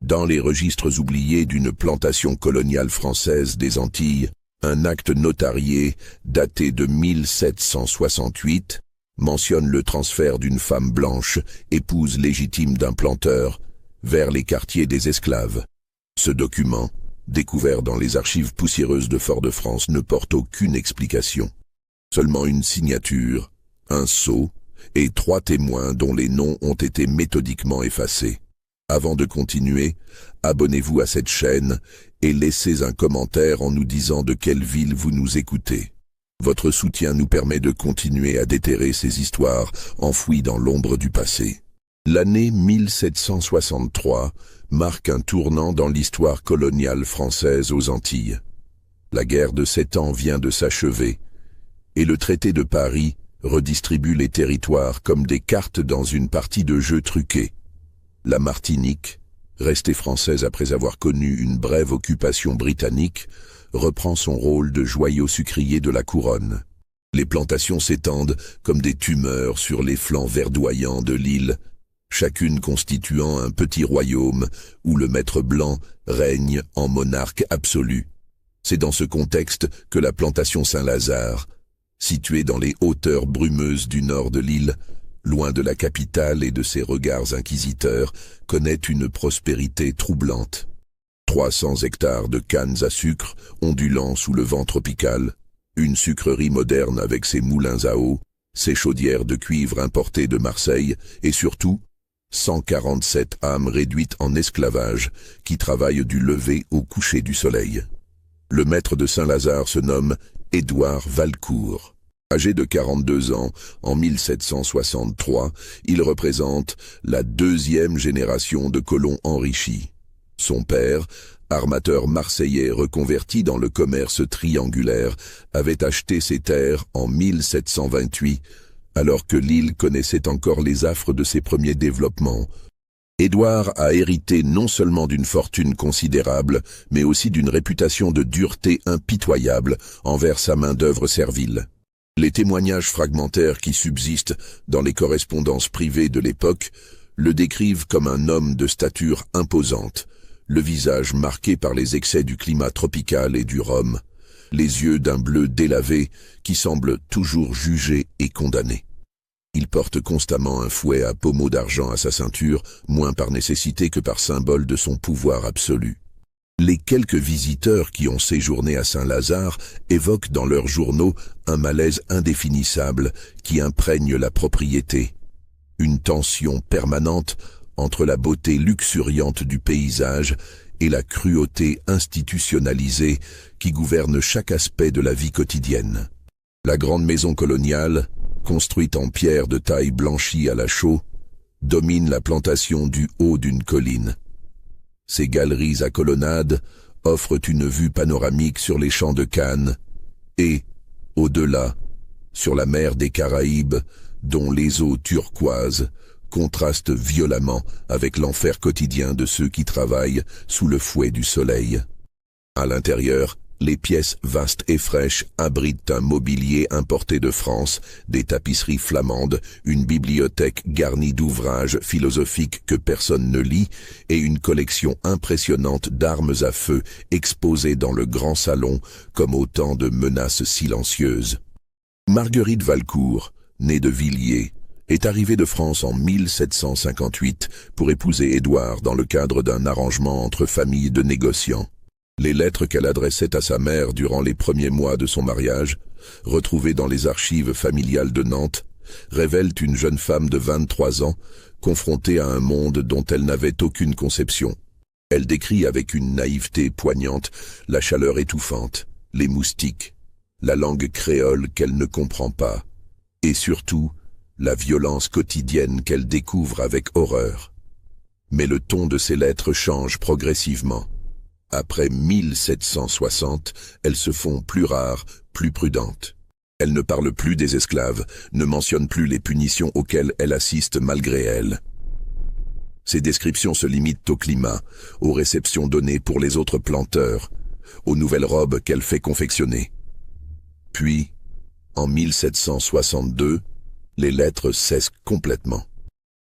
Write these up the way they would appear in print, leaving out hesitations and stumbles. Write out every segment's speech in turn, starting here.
Dans les registres oubliés d'une plantation coloniale française des Antilles, un acte notarié, daté de 1768, mentionne le transfert d'une femme blanche, épouse légitime d'un planteur, vers les quartiers des esclaves. Ce document, découvert dans les archives poussiéreuses de Fort-de-France, ne porte aucune explication. Seulement une signature, un sceau et 3 témoins dont les noms ont été méthodiquement effacés. Avant de continuer, abonnez-vous à cette chaîne et laissez un commentaire en nous disant de quelle ville vous nous écoutez. Votre soutien nous permet de continuer à déterrer ces histoires enfouies dans l'ombre du passé. L'année 1763 marque un tournant dans l'histoire coloniale française aux Antilles. La guerre de 7 ans vient de s'achever, et le traité de Paris redistribue les territoires comme des cartes dans une partie de jeu truquée. La Martinique, restée française après avoir connu une brève occupation britannique, reprend son rôle de joyau sucrier de la couronne. Les plantations s'étendent comme des tumeurs sur les flancs verdoyants de l'île, chacune constituant un petit royaume où le maître blanc règne en monarque absolu. C'est dans ce contexte que la plantation Saint-Lazare, située dans les hauteurs brumeuses du nord de l'île, loin de la capitale et de ses regards inquisiteurs, connaît une prospérité troublante. 300 hectares de cannes à sucre ondulant sous le vent tropical, une sucrerie moderne avec ses moulins à eau, ses chaudières de cuivre importées de Marseille et surtout 147 âmes réduites en esclavage qui travaillent du lever au coucher du soleil. Le maître de Saint-Lazare se nomme Édouard Valcourt. Âgé de 42 ans, en 1763, il représente la 2e génération de colons enrichis. Son père, armateur marseillais reconverti dans le commerce triangulaire, avait acheté ses terres en 1728, alors que l'île connaissait encore les affres de ses premiers développements. Édouard a hérité non seulement d'une fortune considérable, mais aussi d'une réputation de dureté impitoyable envers sa main-d'œuvre servile. Les témoignages fragmentaires qui subsistent dans les correspondances privées de l'époque le décrivent comme un homme de stature imposante, le visage marqué par les excès du climat tropical et du rhum, les yeux d'un bleu délavé qui semble toujours jugé et condamné. Il porte constamment un fouet à pommeau d'argent à sa ceinture, moins par nécessité que par symbole de son pouvoir absolu. Les quelques visiteurs qui ont séjourné à Saint-Lazare évoquent dans leurs journaux un malaise indéfinissable qui imprègne la propriété. Une tension permanente entre la beauté luxuriante du paysage et la cruauté institutionnalisée qui gouverne chaque aspect de la vie quotidienne. La grande maison coloniale, construite en pierre de taille blanchie à la chaux, domine la plantation du haut d'une colline. Ses galeries à colonnades offrent une vue panoramique sur les champs de canne et, au-delà, sur la mer des Caraïbes, dont les eaux turquoises contrastent violemment avec l'enfer quotidien de ceux qui travaillent sous le fouet du soleil. À l'intérieur, les pièces vastes et fraîches abritent un mobilier importé de France, des tapisseries flamandes, une bibliothèque garnie d'ouvrages philosophiques que personne ne lit et une collection impressionnante d'armes à feu exposées dans le grand salon comme autant de menaces silencieuses. Marguerite Valcourt, née de Villiers, est arrivée de France en 1758 pour épouser Édouard dans le cadre d'un arrangement entre familles de négociants. Les lettres qu'elle adressait à sa mère durant les premiers mois de son mariage, retrouvées dans les archives familiales de Nantes, révèlent une jeune femme de 23 ans, confrontée à un monde dont elle n'avait aucune conception. Elle décrit avec une naïveté poignante la chaleur étouffante, les moustiques, la langue créole qu'elle ne comprend pas, et surtout, la violence quotidienne qu'elle découvre avec horreur. Mais le ton de ces lettres change progressivement. Après 1760, elles se font plus rares, plus prudentes. Elle ne parle plus des esclaves, ne mentionne plus les punitions auxquelles elle assiste malgré elle. Ses descriptions se limitent au climat, aux réceptions données pour les autres planteurs, aux nouvelles robes qu'elle fait confectionner. Puis, en 1762, les lettres cessent complètement.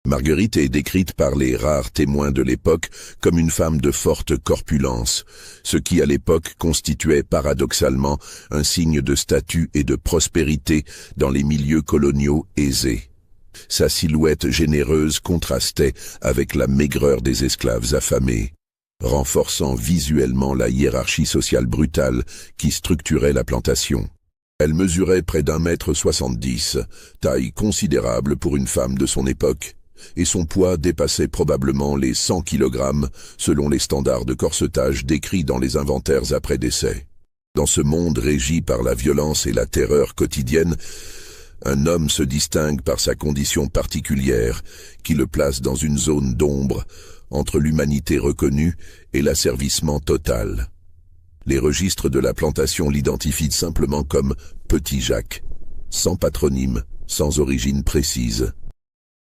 Marguerite est décrite par les rares témoins de l'époque comme une femme de forte corpulence, ce qui à l'époque constituait paradoxalement un signe de statut et de prospérité dans les milieux coloniaux aisés. Sa silhouette généreuse contrastait avec la maigreur des esclaves affamés, renforçant visuellement la hiérarchie sociale brutale qui structurait la plantation. Elle mesurait près d'1,70 m, taille considérable pour une femme de son époque, et son poids dépassait probablement les 100 kg selon les standards de corsetage décrits dans les inventaires après décès. Dans ce monde régi par la violence et la terreur quotidienne, un homme se distingue par sa condition particulière qui le place dans une zone d'ombre entre l'humanité reconnue et l'asservissement total. Les registres de la plantation l'identifient simplement comme « Petit Jacques », sans patronyme, sans origine précise.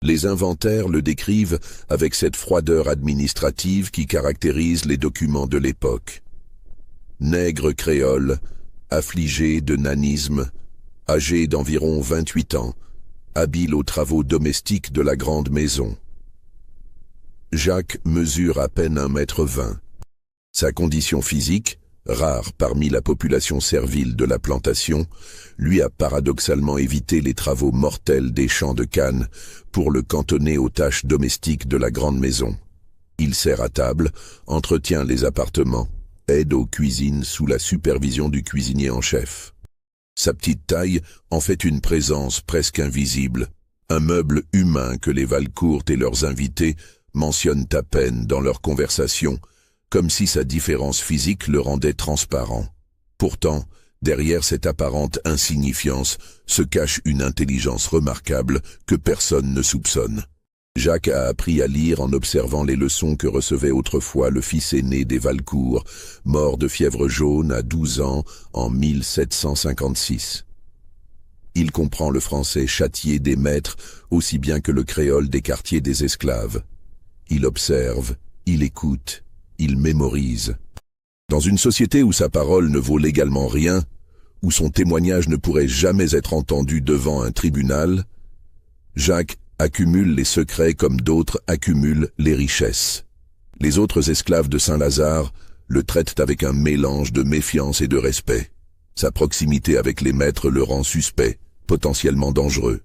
Les inventaires le décrivent avec cette froideur administrative qui caractérise les documents de l'époque. Nègre créole, affligé de nanisme, âgé d'environ 28 ans, habile aux travaux domestiques de la grande maison. Jacques mesure à peine 1,20 m. Sa condition physique, rare parmi la population servile de la plantation, lui a paradoxalement évité les travaux mortels des champs de canne pour le cantonner aux tâches domestiques de la grande maison. Il sert à table, entretient les appartements, aide aux cuisines sous la supervision du cuisinier en chef. Sa petite taille en fait une présence presque invisible, un meuble humain que les Valcourt et leurs invités mentionnent à peine dans leurs conversations, comme si sa différence physique le rendait transparent. Pourtant, derrière cette apparente insignifiance se cache une intelligence remarquable que personne ne soupçonne. Jacques a appris à lire en observant les leçons que recevait autrefois le fils aîné des Valcourt, mort de fièvre jaune à 12 ans en 1756. Il comprend le français châtié des maîtres aussi bien que le créole des quartiers des esclaves. Il observe, il écoute, il mémorise. Dans une société où sa parole ne vaut légalement rien, où son témoignage ne pourrait jamais être entendu devant un tribunal, Jacques accumule les secrets comme d'autres accumulent les richesses. Les autres esclaves de Saint-Lazare le traitent avec un mélange de méfiance et de respect. Sa proximité avec les maîtres le rend suspect, potentiellement dangereux.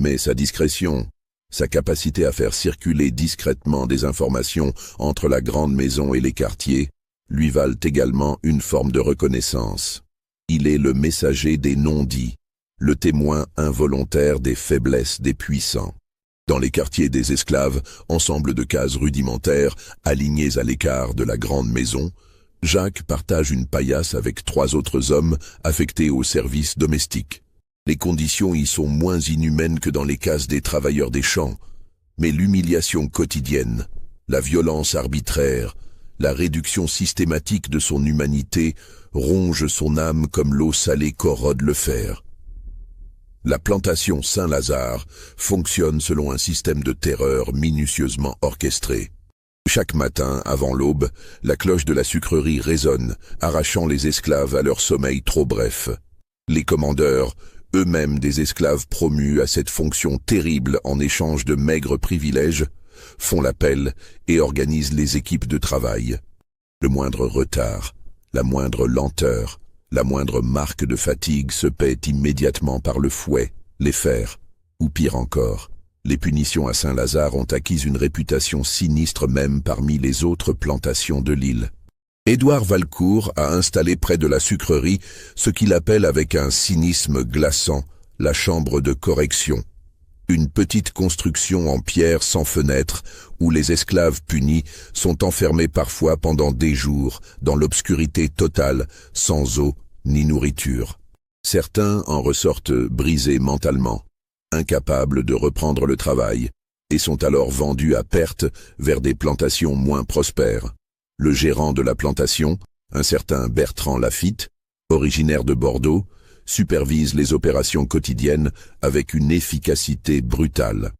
Mais sa discrétion, sa capacité à faire circuler discrètement des informations entre la grande maison et les quartiers, lui valent également une forme de reconnaissance. Il est le messager des non-dits, le témoin involontaire des faiblesses des puissants. Dans les quartiers des esclaves, ensemble de cases rudimentaires, alignées à l'écart de la grande maison, Jacques partage une paillasse avec 3 autres hommes affectés au service domestique. Les conditions y sont moins inhumaines que dans les cases des travailleurs des champs, mais l'humiliation quotidienne, la violence arbitraire, la réduction systématique de son humanité ronge son âme comme l'eau salée corrode le fer. La plantation Saint-Lazare fonctionne selon un système de terreur minutieusement orchestré. Chaque matin, avant l'aube, la cloche de la sucrerie résonne, arrachant les esclaves à leur sommeil trop bref. Les commandeurs, eux-mêmes des esclaves promus à cette fonction terrible en échange de maigres privilèges, font l'appel et organisent les équipes de travail. Le moindre retard, la moindre lenteur, la moindre marque de fatigue se paie immédiatement par le fouet, les fers, ou pire encore, les punitions à Saint-Lazare ont acquis une réputation sinistre même parmi les autres plantations de l'île. Édouard Valcourt a installé près de la sucrerie ce qu'il appelle avec un cynisme glaçant la chambre de correction, une petite construction en pierre sans fenêtre où les esclaves punis sont enfermés parfois pendant des jours dans l'obscurité totale, sans eau ni nourriture. Certains en ressortent brisés mentalement, incapables de reprendre le travail, et sont alors vendus à perte vers des plantations moins prospères. Le gérant de la plantation, un certain Bertrand Lafitte, originaire de Bordeaux, supervise les opérations quotidiennes avec une efficacité brutale.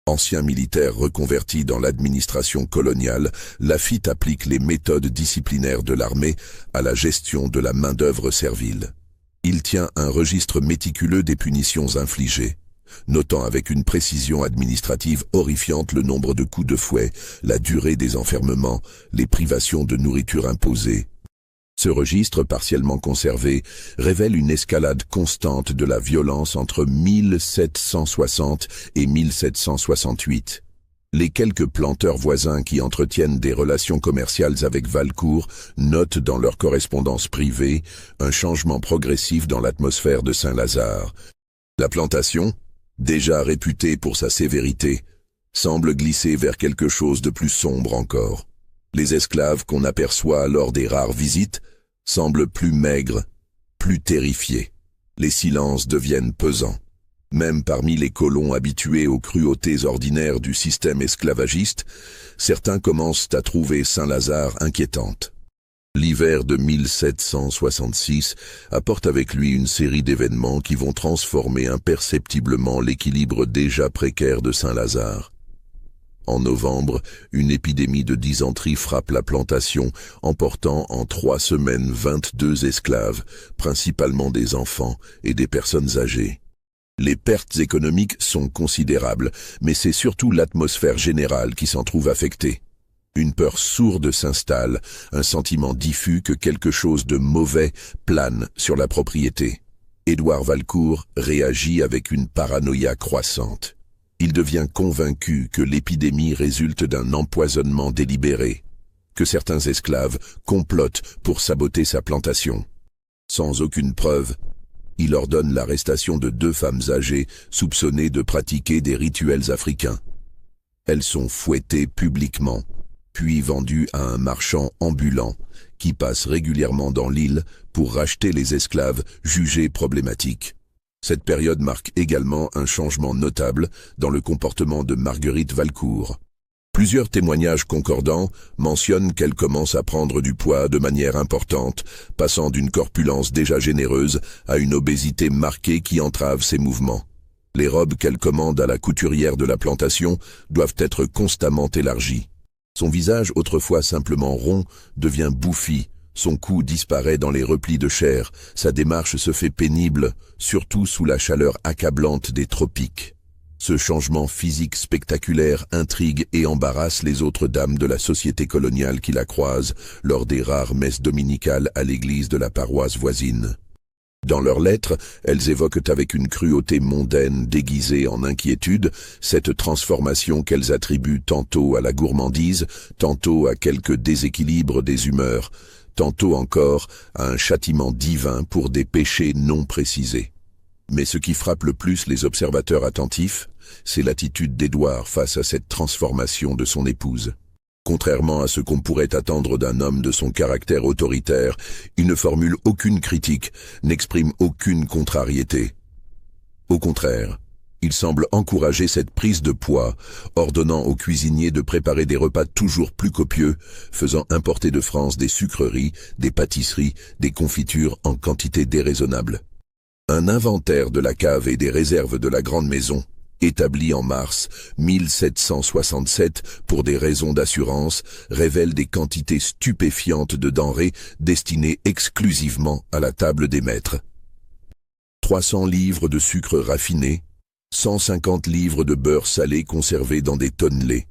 Ancien militaire reconverti dans l'administration coloniale, Lafitte applique les méthodes disciplinaires de l'armée à la gestion de la main-d'œuvre servile. Il tient un registre méticuleux des punitions infligées, notant avec une précision administrative horrifiante le nombre de coups de fouet, la durée des enfermements, les privations de nourriture imposées. Ce registre, partiellement conservé, révèle une escalade constante de la violence entre 1760 et 1768. Les quelques planteurs voisins qui entretiennent des relations commerciales avec Valcourt notent dans leur correspondance privée un changement progressif dans l'atmosphère de Saint-Lazare. La plantation, déjà réputée pour sa sévérité, semble glisser vers quelque chose de plus sombre encore. Les esclaves qu'on aperçoit lors des rares visites semblent plus maigres, plus terrifiés. Les silences deviennent pesants. Même parmi les colons habitués aux cruautés ordinaires du système esclavagiste, certains commencent à trouver Saint-Lazare inquiétante. L'hiver de 1766 apporte avec lui une série d'événements qui vont transformer imperceptiblement l'équilibre déjà précaire de Saint-Lazare. En novembre, une épidémie de dysenterie frappe la plantation, emportant en 3 semaines 22 esclaves, principalement des enfants et des personnes âgées. Les pertes économiques sont considérables, mais c'est surtout l'atmosphère générale qui s'en trouve affectée. Une peur sourde s'installe, un sentiment diffus que quelque chose de mauvais plane sur la propriété. Édouard Valcourt réagit avec une paranoïa croissante. Il devient convaincu que l'épidémie résulte d'un empoisonnement délibéré, que certains esclaves complotent pour saboter sa plantation. Sans aucune preuve, il ordonne l'arrestation de 2 femmes âgées soupçonnées de pratiquer des rituels africains. Elles sont fouettées publiquement, puis vendues à un marchand ambulant qui passe régulièrement dans l'île pour racheter les esclaves jugés problématiques. Cette période marque également un changement notable dans le comportement de Marguerite Valcourt. Plusieurs témoignages concordants mentionnent qu'elle commence à prendre du poids de manière importante, passant d'une corpulence déjà généreuse à une obésité marquée qui entrave ses mouvements. Les robes qu'elle commande à la couturière de la plantation doivent être constamment élargies. Son visage, autrefois simplement rond, devient bouffi, son cou disparaît dans les replis de chair, sa démarche se fait pénible, surtout sous la chaleur accablante des tropiques. Ce changement physique spectaculaire intrigue et embarrasse les autres dames de la société coloniale qui la croisent lors des rares messes dominicales à l'église de la paroisse voisine. Dans leurs lettres, elles évoquent avec une cruauté mondaine déguisée en inquiétude cette transformation qu'elles attribuent tantôt à la gourmandise, tantôt à quelque déséquilibre des humeurs, tantôt encore à un châtiment divin pour des péchés non précisés. Mais ce qui frappe le plus les observateurs attentifs, c'est l'attitude d'Édouard face à cette transformation de son épouse. Contrairement à ce qu'on pourrait attendre d'un homme de son caractère autoritaire, il ne formule aucune critique, n'exprime aucune contrariété. Au contraire, il semble encourager cette prise de poids, ordonnant aux cuisiniers de préparer des repas toujours plus copieux, faisant importer de France des sucreries, des pâtisseries, des confitures en quantité déraisonnable. Un inventaire de la cave et des réserves de la grande maison, établi en mars 1767 pour des raisons d'assurance, révèle des quantités stupéfiantes de denrées destinées exclusivement à la table des maîtres. 300 livres de sucre raffiné, 150 livres de beurre salé conservé dans des tonnelets,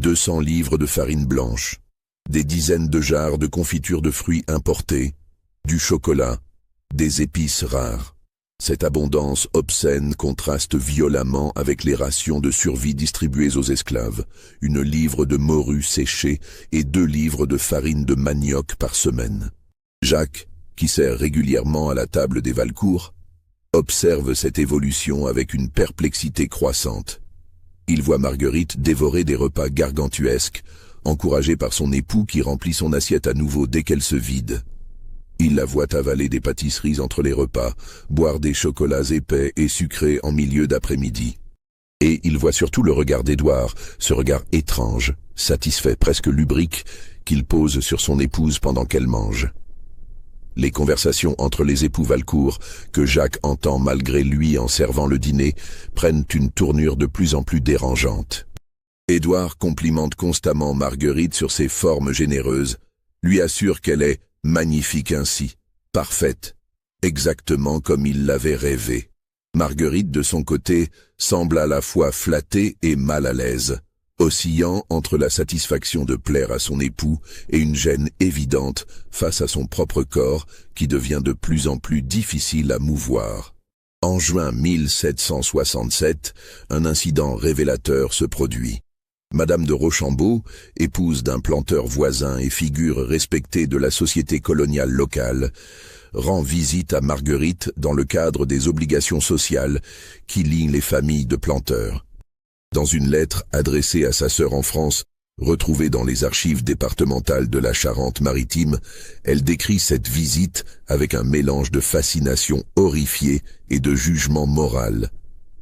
200 livres de farine blanche, des dizaines de jarres de confiture de fruits importés, du chocolat, des épices rares. Cette abondance obscène contraste violemment avec les rations de survie distribuées aux esclaves, 1 livre de morue séchée et 2 livres de farine de manioc par semaine. Jacques, qui sert régulièrement à la table des Valcourt, observe cette évolution avec une perplexité croissante. Il voit Marguerite dévorer des repas gargantuesques, encouragée par son époux qui remplit son assiette à nouveau dès qu'elle se vide. Il la voit avaler des pâtisseries entre les repas, boire des chocolats épais et sucrés en milieu d'après-midi. Et il voit surtout le regard d'Édouard, ce regard étrange, satisfait, presque lubrique, qu'il pose sur son épouse pendant qu'elle mange. Les conversations entre les époux Valcourt, que Jacques entend malgré lui en servant le dîner, prennent une tournure de plus en plus dérangeante. Édouard complimente constamment Marguerite sur ses formes généreuses, lui assure qu'elle est magnifique ainsi, parfaite, exactement comme il l'avait rêvé. Marguerite, de son côté, semble à la fois flattée et mal à l'aise, oscillant entre la satisfaction de plaire à son époux et une gêne évidente face à son propre corps qui devient de plus en plus difficile à mouvoir. En juin 1767, un incident révélateur se produit. Madame de Rochambeau, épouse d'un planteur voisin et figure respectée de la société coloniale locale, rend visite à Marguerite dans le cadre des obligations sociales qui lient les familles de planteurs. Dans une lettre adressée à sa sœur en France, retrouvée dans les archives départementales de la Charente-Maritime, elle décrit cette visite avec un mélange de fascination horrifiée et de jugement moral.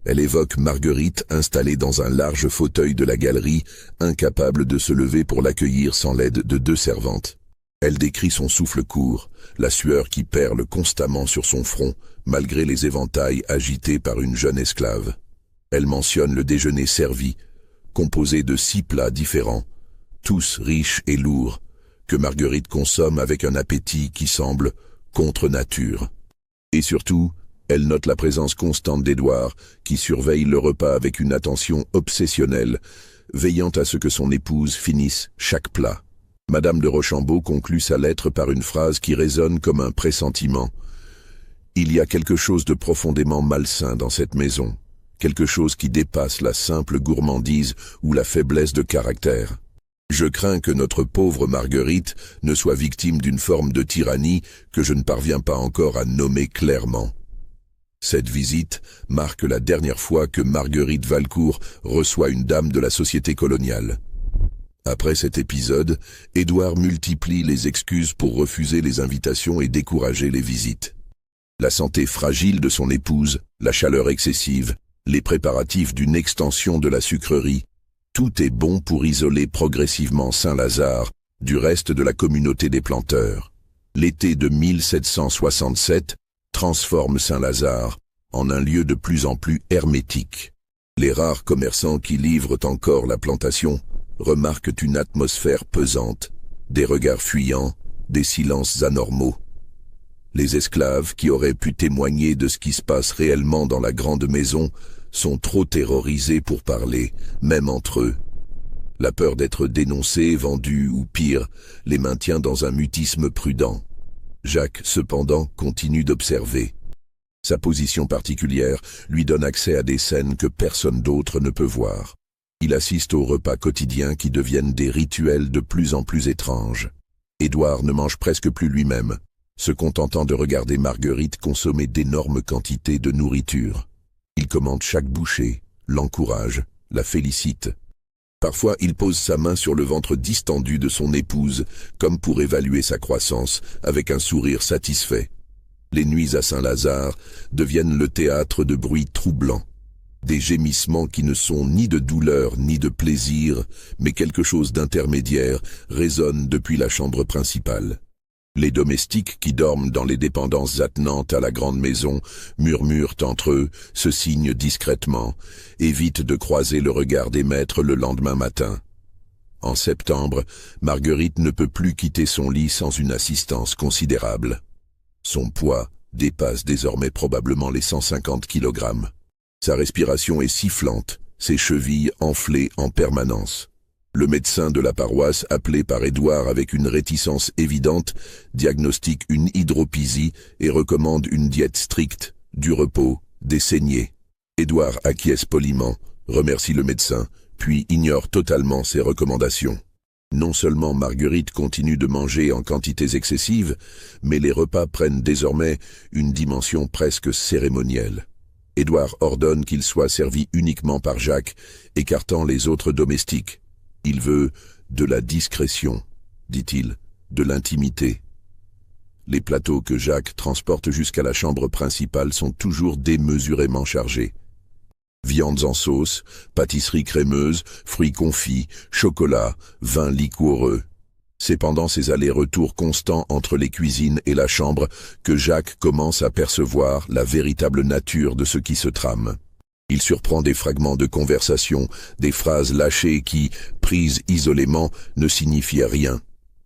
Elle évoque Marguerite installée dans un large fauteuil de la galerie, incapable de se lever pour l'accueillir sans l'aide de 2 servantes. Elle décrit son souffle court, la sueur qui perle constamment sur son front, malgré les éventails agités par une jeune esclave. Elle mentionne le déjeuner servi, composé de 6 plats différents, tous riches et lourds, que Marguerite consomme avec un appétit qui semble contre nature. Et surtout, elle note la présence constante d'Édouard, qui surveille le repas avec une attention obsessionnelle, veillant à ce que son épouse finisse chaque plat. Madame de Rochambeau conclut sa lettre par une phrase qui résonne comme un pressentiment. « Il y a quelque chose de profondément malsain dans cette maison, quelque chose qui dépasse la simple gourmandise ou la faiblesse de caractère. Je crains que notre pauvre Marguerite ne soit victime d'une forme de tyrannie que je ne parviens pas encore à nommer clairement. » Cette visite marque la dernière fois que Marguerite Valcourt reçoit une dame de la société coloniale. Après cet épisode, Édouard multiplie les excuses pour refuser les invitations et décourager les visites. La santé fragile de son épouse, la chaleur excessive, les préparatifs d'une extension de la sucrerie, tout est bon pour isoler progressivement Saint-Lazare du reste de la communauté des planteurs. L'été de 1767 transforme Saint-Lazare en un lieu de plus en plus hermétique. Les rares commerçants qui livrent encore la plantation remarquent une atmosphère pesante, des regards fuyants, des silences anormaux. Les esclaves qui auraient pu témoigner de ce qui se passe réellement dans la grande maison sont trop terrorisés pour parler, même entre eux. La peur d'être dénoncés, vendus ou pire, les maintient dans un mutisme prudent. Jacques, cependant, continue d'observer. Sa position particulière lui donne accès à des scènes que personne d'autre ne peut voir. Il assiste aux repas quotidiens qui deviennent des rituels de plus en plus étranges. Édouard ne mange presque plus lui-même, se contentant de regarder Marguerite consommer d'énormes quantités de nourriture. Il commente chaque bouchée, l'encourage, la félicite. Parfois, il pose sa main sur le ventre distendu de son épouse, comme pour évaluer sa croissance, avec un sourire satisfait. Les nuits à Saint-Lazare deviennent le théâtre de bruits troublants. Des gémissements qui ne sont ni de douleur ni de plaisir, mais quelque chose d'intermédiaire, résonnent depuis la chambre principale. Les domestiques qui dorment dans les dépendances attenantes à la grande maison murmurent entre eux, se signent discrètement, évitent de croiser le regard des maîtres le lendemain matin. En septembre, Marguerite ne peut plus quitter son lit sans une assistance considérable. Son poids dépasse désormais probablement les 150 kg. Sa respiration est sifflante, ses chevilles enflées en permanence. Le médecin de la paroisse, appelé par Édouard avec une réticence évidente, diagnostique une hydropisie et recommande une diète stricte, du repos, des saignées. Édouard acquiesce poliment, remercie le médecin, puis ignore totalement ses recommandations. Non seulement Marguerite continue de manger en quantités excessives, mais les repas prennent désormais une dimension presque cérémonielle. Édouard ordonne qu'il soit servi uniquement par Jacques, écartant les autres domestiques. Il veut de la discrétion, dit-il, de l'intimité. Les plateaux que Jacques transporte jusqu'à la chambre principale sont toujours démesurément chargés. Viandes en sauce, pâtisseries crémeuses, fruits confits, chocolat, vins liquoreux. C'est pendant ces allers-retours constants entre les cuisines et la chambre que Jacques commence à percevoir la véritable nature de ce qui se trame. Il surprend des fragments de conversation, des phrases lâchées qui, prises isolément, ne signifiaient rien,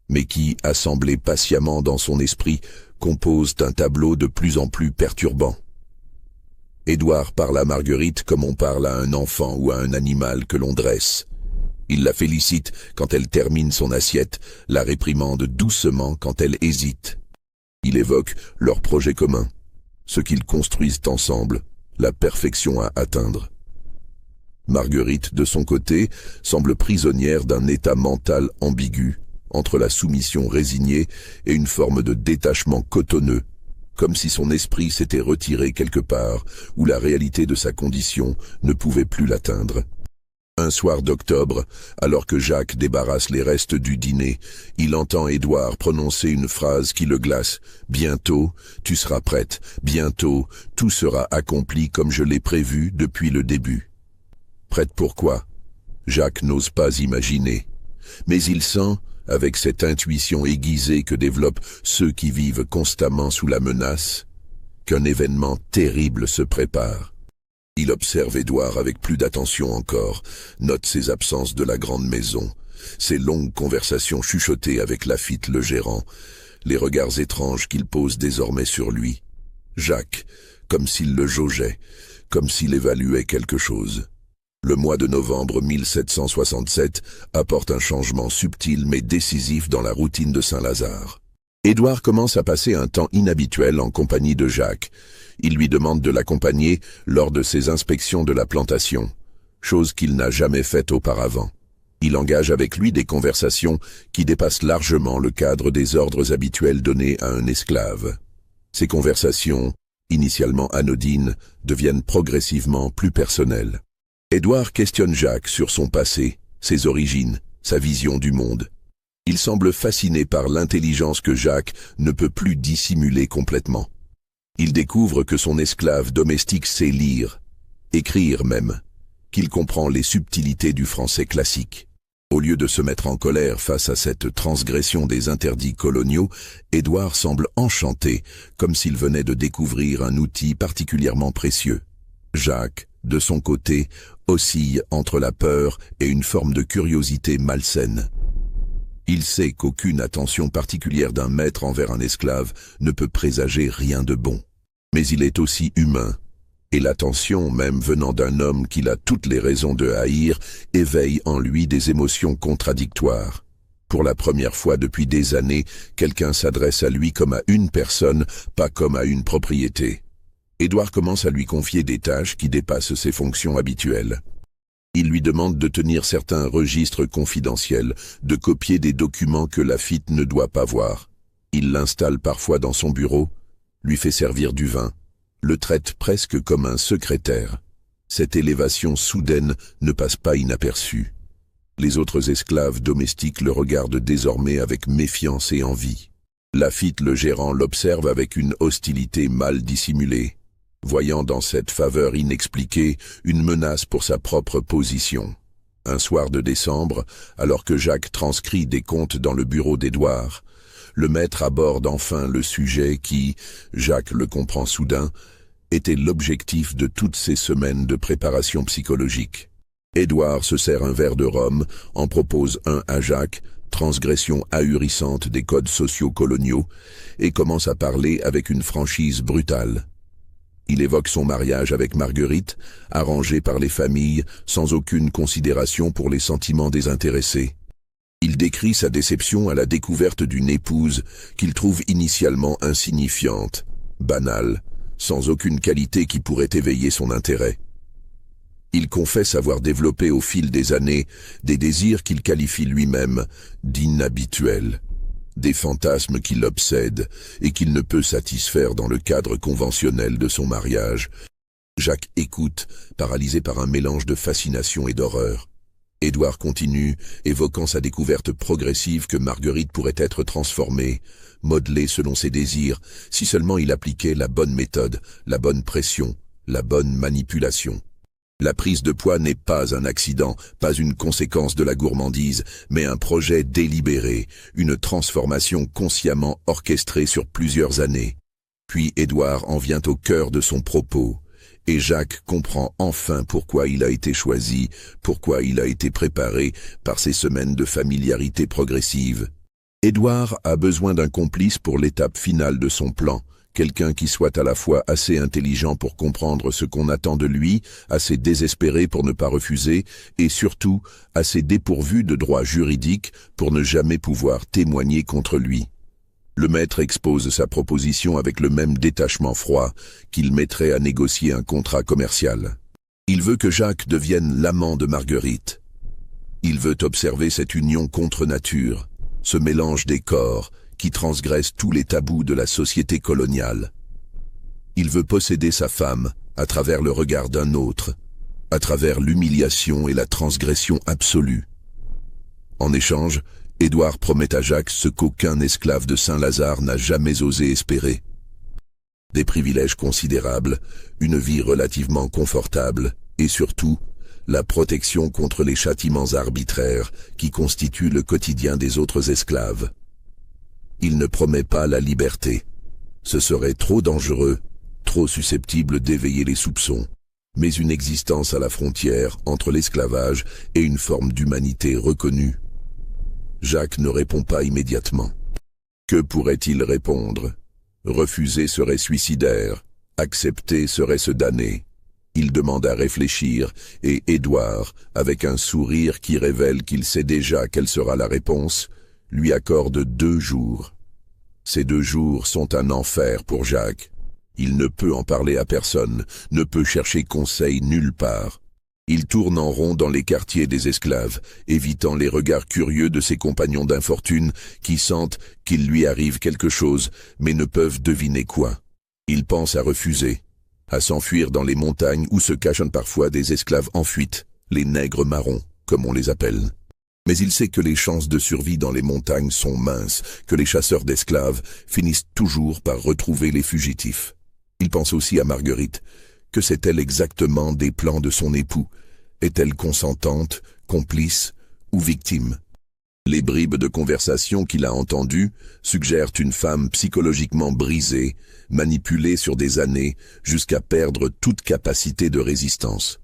mais qui, assemblées patiemment dans son esprit, composent un tableau de plus en plus perturbant. Édouard parle à Marguerite comme on parle à un enfant ou à un animal que l'on dresse. Il la félicite quand elle termine son assiette, la réprimande doucement quand elle hésite. Il évoque leur projet commun, ce qu'ils construisent ensemble, la perfection à atteindre. Marguerite, de son côté, semble prisonnière d'un état mental ambigu, entre la soumission résignée et une forme de détachement cotonneux, comme si son esprit s'était retiré quelque part où la réalité de sa condition ne pouvait plus l'atteindre. Un soir d'octobre, alors que Jacques débarrasse les restes du dîner, il entend Édouard prononcer une phrase qui le glace. « Bientôt, tu seras prête. Bientôt, tout sera accompli comme je l'ai prévu depuis le début. » Prête pourquoi? Jacques n'ose pas imaginer. Mais il sent, avec cette intuition aiguisée que développent ceux qui vivent constamment sous la menace, qu'un événement terrible se prépare. Il observe Édouard avec plus d'attention encore, note ses absences de la grande maison, ses longues conversations chuchotées avec Laffitte le gérant, les regards étranges qu'il pose désormais sur lui. Jacques, comme s'il le jaugeait, comme s'il évaluait quelque chose. Le mois de novembre 1767 apporte un changement subtil mais décisif dans la routine de Saint-Lazare. Édouard commence à passer un temps inhabituel en compagnie de Jacques. Il lui demande de l'accompagner lors de ses inspections de la plantation, chose qu'il n'a jamais faite auparavant. Il engage avec lui des conversations qui dépassent largement le cadre des ordres habituels donnés à un esclave. Ces conversations, initialement anodines, deviennent progressivement plus personnelles. Édouard questionne Jacques sur son passé, ses origines, sa vision du monde. Il semble fasciné par l'intelligence que Jacques ne peut plus dissimuler complètement. Il découvre que son esclave domestique sait lire, écrire même, qu'il comprend les subtilités du français classique. Au lieu de se mettre en colère face à cette transgression des interdits coloniaux, Édouard semble enchanté, comme s'il venait de découvrir un outil particulièrement précieux. Jacques, de son côté, oscille entre la peur et une forme de curiosité malsaine. Il sait qu'aucune attention particulière d'un maître envers un esclave ne peut présager rien de bon. Mais il est aussi humain, et l'attention, même venant d'un homme qu'il a toutes les raisons de haïr, éveille en lui des émotions contradictoires. Pour la première fois depuis des années, quelqu'un s'adresse à lui comme à une personne, pas comme à une propriété. Édouard commence à lui confier des tâches qui dépassent ses fonctions habituelles. Il lui demande de tenir certains registres confidentiels, de copier des documents que Laffitte ne doit pas voir. Il l'installe parfois dans son bureau, lui fait servir du vin, le traite presque comme un secrétaire. Cette élévation soudaine ne passe pas inaperçue. Les autres esclaves domestiques le regardent désormais avec méfiance et envie. Laffitte le gérant l'observe avec une hostilité mal dissimulée, voyant dans cette faveur inexpliquée une menace pour sa propre position. Un soir de décembre, alors que Jacques transcrit des comptes dans le bureau d'Édouard, le maître aborde enfin le sujet qui, Jacques le comprend soudain, était l'objectif de toutes ces semaines de préparation psychologique. Édouard se sert un verre de rhum, en propose un à Jacques, transgression ahurissante des codes sociaux coloniaux, et commence à parler avec une franchise brutale. Il évoque son mariage avec Marguerite, arrangé par les familles, sans aucune considération pour les sentiments des intéressés. Il décrit sa déception à la découverte d'une épouse qu'il trouve initialement insignifiante, banale, sans aucune qualité qui pourrait éveiller son intérêt. Il confesse avoir développé au fil des années des désirs qu'il qualifie lui-même d'inhabituels. Des fantasmes qui l'obsèdent et qu'il ne peut satisfaire dans le cadre conventionnel de son mariage. Jacques écoute, paralysé par un mélange de fascination et d'horreur. Édouard continue, évoquant sa découverte progressive que Marguerite pourrait être transformée, modelée selon ses désirs, si seulement il appliquait la bonne méthode, la bonne pression, la bonne manipulation. La prise de poids n'est pas un accident, pas une conséquence de la gourmandise, mais un projet délibéré, une transformation consciemment orchestrée sur plusieurs années. Puis Édouard en vient au cœur de son propos, et Jacques comprend enfin pourquoi il a été choisi, pourquoi il a été préparé par ces semaines de familiarité progressive. Édouard a besoin d'un complice pour l'étape finale de son plan, quelqu'un qui soit à la fois assez intelligent pour comprendre ce qu'on attend de lui, assez désespéré pour ne pas refuser, et surtout assez dépourvu de droits juridiques pour ne jamais pouvoir témoigner contre lui. Le maître expose sa proposition avec le même détachement froid qu'il mettrait à négocier un contrat commercial. Il veut que Jacques devienne l'amant de Marguerite. Il veut observer cette union contre nature, ce mélange des corps qui transgresse tous les tabous de la société coloniale. Il veut posséder sa femme à travers le regard d'un autre, à travers l'humiliation et la transgression absolue. En échange, Édouard promet à Jacques ce qu'aucun esclave de Saint-Lazare n'a jamais osé espérer. Des privilèges considérables, une vie relativement confortable et surtout, la protection contre les châtiments arbitraires qui constituent le quotidien des autres esclaves. Il ne promet pas la liberté. Ce serait trop dangereux, trop susceptible d'éveiller les soupçons, mais une existence à la frontière entre l'esclavage et une forme d'humanité reconnue. Jacques ne répond pas immédiatement. Que pourrait-il répondre? Refuser serait suicidaire, accepter serait se damner. Il demande à réfléchir, et Édouard, avec un sourire qui révèle qu'il sait déjà quelle sera la réponse, lui accorde 2 jours. Ces 2 jours sont un enfer pour Jacques. Il ne peut en parler à personne, ne peut chercher conseil nulle part. Il tourne en rond dans les quartiers des esclaves, évitant les regards curieux de ses compagnons d'infortune qui sentent qu'il lui arrive quelque chose, mais ne peuvent deviner quoi. Il pense à refuser, à s'enfuir dans les montagnes où se cachent parfois des esclaves en fuite, les nègres marrons, comme on les appelle. Mais il sait que les chances de survie dans les montagnes sont minces, que les chasseurs d'esclaves finissent toujours par retrouver les fugitifs. Il pense aussi à Marguerite. Que sait-elle exactement des plans de son époux? Est-elle consentante, complice ou victime? Les bribes de conversation qu'il a entendues suggèrent une femme psychologiquement brisée, manipulée sur des années, jusqu'à perdre toute capacité de résistance.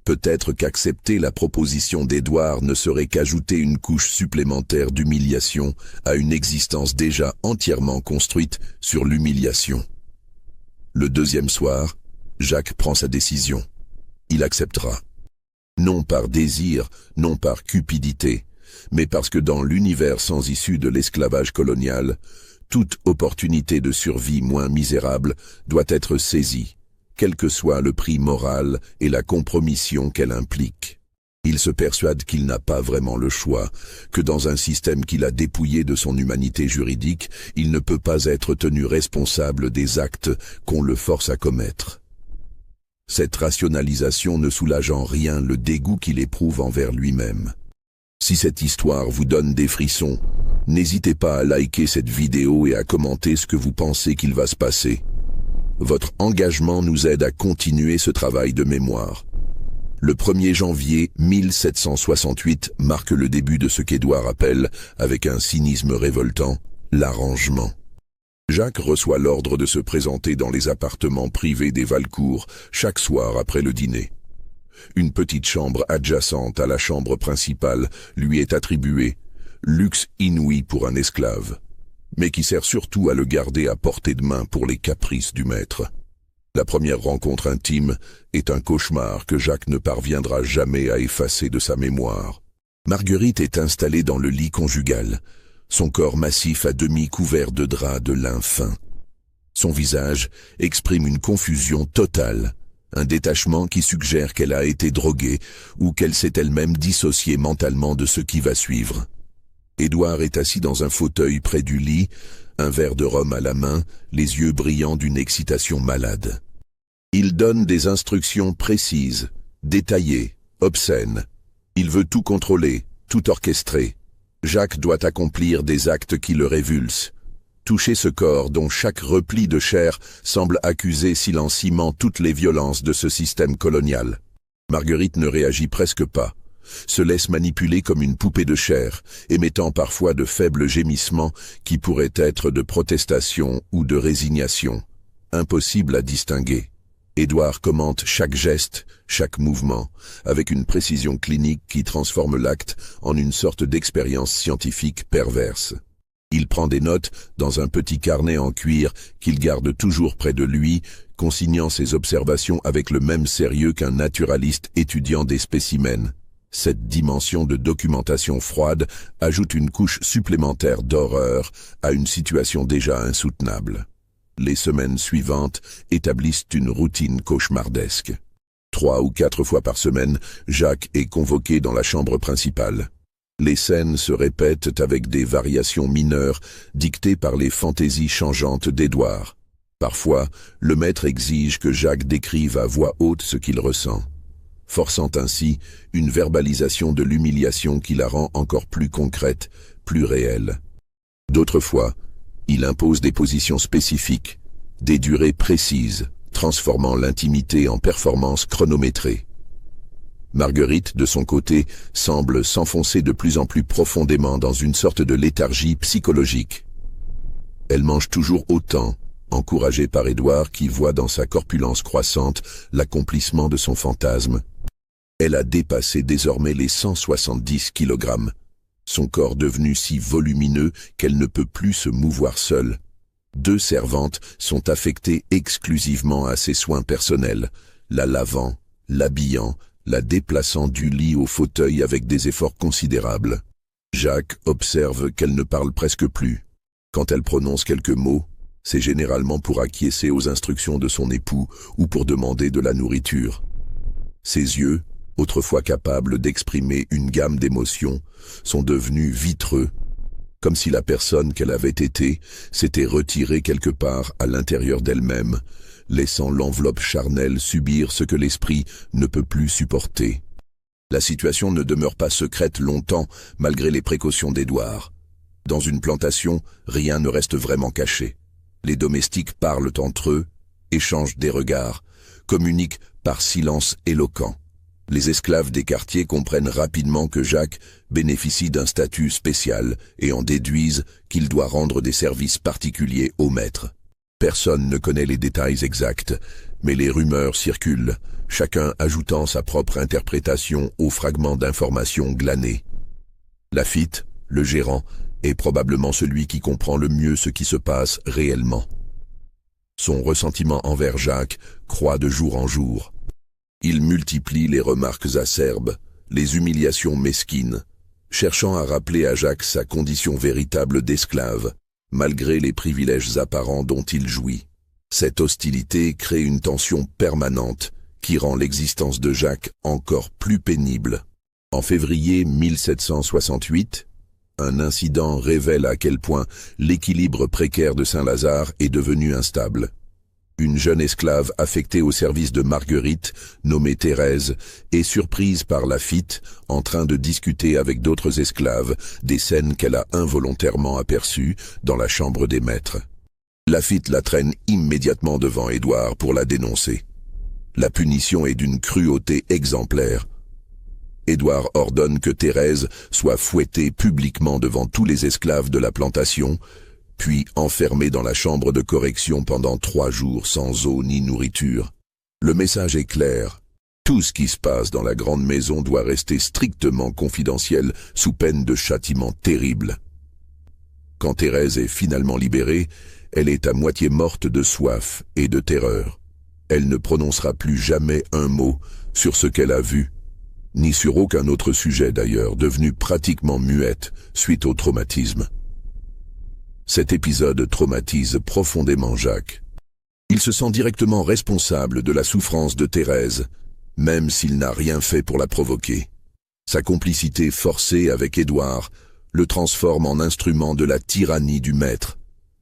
Peut-être qu'accepter la proposition d'Édouard ne serait qu'ajouter une couche supplémentaire d'humiliation à une existence déjà entièrement construite sur l'humiliation. Le 2e soir, Jacques prend sa décision. Il acceptera. Non par désir, non par cupidité, mais parce que dans l'univers sans issue de l'esclavage colonial, toute opportunité de survie moins misérable doit être saisie, quel que soit le prix moral et la compromission qu'elle implique. Il se persuade qu'il n'a pas vraiment le choix, que dans un système qu'il a dépouillé de son humanité juridique, il ne peut pas être tenu responsable des actes qu'on le force à commettre. Cette rationalisation ne soulage en rien le dégoût qu'il éprouve envers lui-même. Si cette histoire vous donne des frissons, n'hésitez pas à liker cette vidéo et à commenter ce que vous pensez qu'il va se passer. Votre engagement nous aide à continuer ce travail de mémoire. Le 1er janvier 1768 marque le début de ce qu'Édouard appelle, avec un cynisme révoltant, l'arrangement. Jacques reçoit l'ordre de se présenter dans les appartements privés des Valcourt chaque soir après le dîner. Une petite chambre adjacente à la chambre principale lui est attribuée, luxe inouï pour un esclave, mais qui sert surtout à le garder à portée de main pour les caprices du maître. La première rencontre intime est un cauchemar que Jacques ne parviendra jamais à effacer de sa mémoire. Marguerite est installée dans le lit conjugal, son corps massif à demi couvert de draps de lin fin. Son visage exprime une confusion totale, un détachement qui suggère qu'elle a été droguée ou qu'elle s'est elle-même dissociée mentalement de ce qui va suivre. Édouard est assis dans un fauteuil près du lit, un verre de rhum à la main, les yeux brillants d'une excitation malade. Il donne des instructions précises, détaillées, obscènes. Il veut tout contrôler, tout orchestrer. Jacques doit accomplir des actes qui le révulsent. Toucher ce corps dont chaque repli de chair semble accuser silencieusement toutes les violences de ce système colonial. Marguerite ne réagit presque pas, se laisse manipuler comme une poupée de chair, émettant parfois de faibles gémissements qui pourraient être de protestation ou de résignation. Impossible à distinguer. Édouard commente chaque geste, chaque mouvement, avec une précision clinique qui transforme l'acte en une sorte d'expérience scientifique perverse. Il prend des notes dans un petit carnet en cuir qu'il garde toujours près de lui, consignant ses observations avec le même sérieux qu'un naturaliste étudiant des spécimens. Cette dimension de documentation froide ajoute une couche supplémentaire d'horreur à une situation déjà insoutenable. Les semaines suivantes établissent une routine cauchemardesque. 3 ou 4 fois par semaine, Jacques est convoqué dans la chambre principale. Les scènes se répètent avec des variations mineures dictées par les fantaisies changeantes d'Édouard. Parfois, le maître exige que Jacques décrive à voix haute ce qu'il ressent, forçant ainsi une verbalisation de l'humiliation qui la rend encore plus concrète, plus réelle. D'autres fois, il impose des positions spécifiques, des durées précises, transformant l'intimité en performance chronométrée. Marguerite, de son côté, semble s'enfoncer de plus en plus profondément dans une sorte de léthargie psychologique. Elle mange toujours autant, encouragée par Édouard qui voit dans sa corpulence croissante l'accomplissement de son fantasme. Elle a dépassé désormais les 170 kg. Son corps devenu si volumineux qu'elle ne peut plus se mouvoir seule. 2 servantes sont affectées exclusivement à ses soins personnels, la lavant, l'habillant, la déplaçant du lit au fauteuil avec des efforts considérables. Jacques observe qu'elle ne parle presque plus. Quand elle prononce quelques mots, c'est généralement pour acquiescer aux instructions de son époux ou pour demander de la nourriture. Ses yeux, autrefois capables d'exprimer une gamme d'émotions, sont devenus vitreux, comme si la personne qu'elle avait été s'était retirée quelque part à l'intérieur d'elle-même, laissant l'enveloppe charnelle subir ce que l'esprit ne peut plus supporter. La situation ne demeure pas secrète longtemps malgré les précautions d'Édouard. Dans une plantation, rien ne reste vraiment caché. Les domestiques parlent entre eux, échangent des regards, communiquent par silence éloquent. Les esclaves des quartiers comprennent rapidement que Jacques bénéficie d'un statut spécial et en déduisent qu'il doit rendre des services particuliers au maître. Personne ne connaît les détails exacts, mais les rumeurs circulent, chacun ajoutant sa propre interprétation aux fragments d'informations glanés. Laffitte, le gérant, est probablement celui qui comprend le mieux ce qui se passe réellement. Son ressentiment envers Jacques croît de jour en jour. Il multiplie les remarques acerbes, les humiliations mesquines, cherchant à rappeler à Jacques sa condition véritable d'esclave, malgré les privilèges apparents dont il jouit. Cette hostilité crée une tension permanente qui rend l'existence de Jacques encore plus pénible. En février 1768, un incident révèle à quel point l'équilibre précaire de Saint-Lazare est devenu instable. Une jeune esclave affectée au service de Marguerite, nommée Thérèse, est surprise par Laffitte en train de discuter avec d'autres esclaves, des scènes qu'elle a involontairement aperçues dans la chambre des maîtres. Laffitte la traîne immédiatement devant Édouard pour la dénoncer. La punition est d'une cruauté exemplaire. Édouard ordonne que Thérèse soit fouettée publiquement devant tous les esclaves de la plantation, puis enfermée dans la chambre de correction pendant 3 jours sans eau ni nourriture. Le message est clair. Tout ce qui se passe dans la grande maison doit rester strictement confidentiel sous peine de châtiment terrible. Quand Thérèse est finalement libérée, elle est à moitié morte de soif et de terreur. Elle ne prononcera plus jamais un mot sur ce qu'elle a vu, ni sur aucun autre sujet d'ailleurs, devenue pratiquement muette suite au traumatisme. Cet épisode traumatise profondément Jacques. Il se sent directement responsable de la souffrance de Thérèse, même s'il n'a rien fait pour la provoquer. Sa complicité forcée avec Édouard le transforme en instrument de la tyrannie du maître,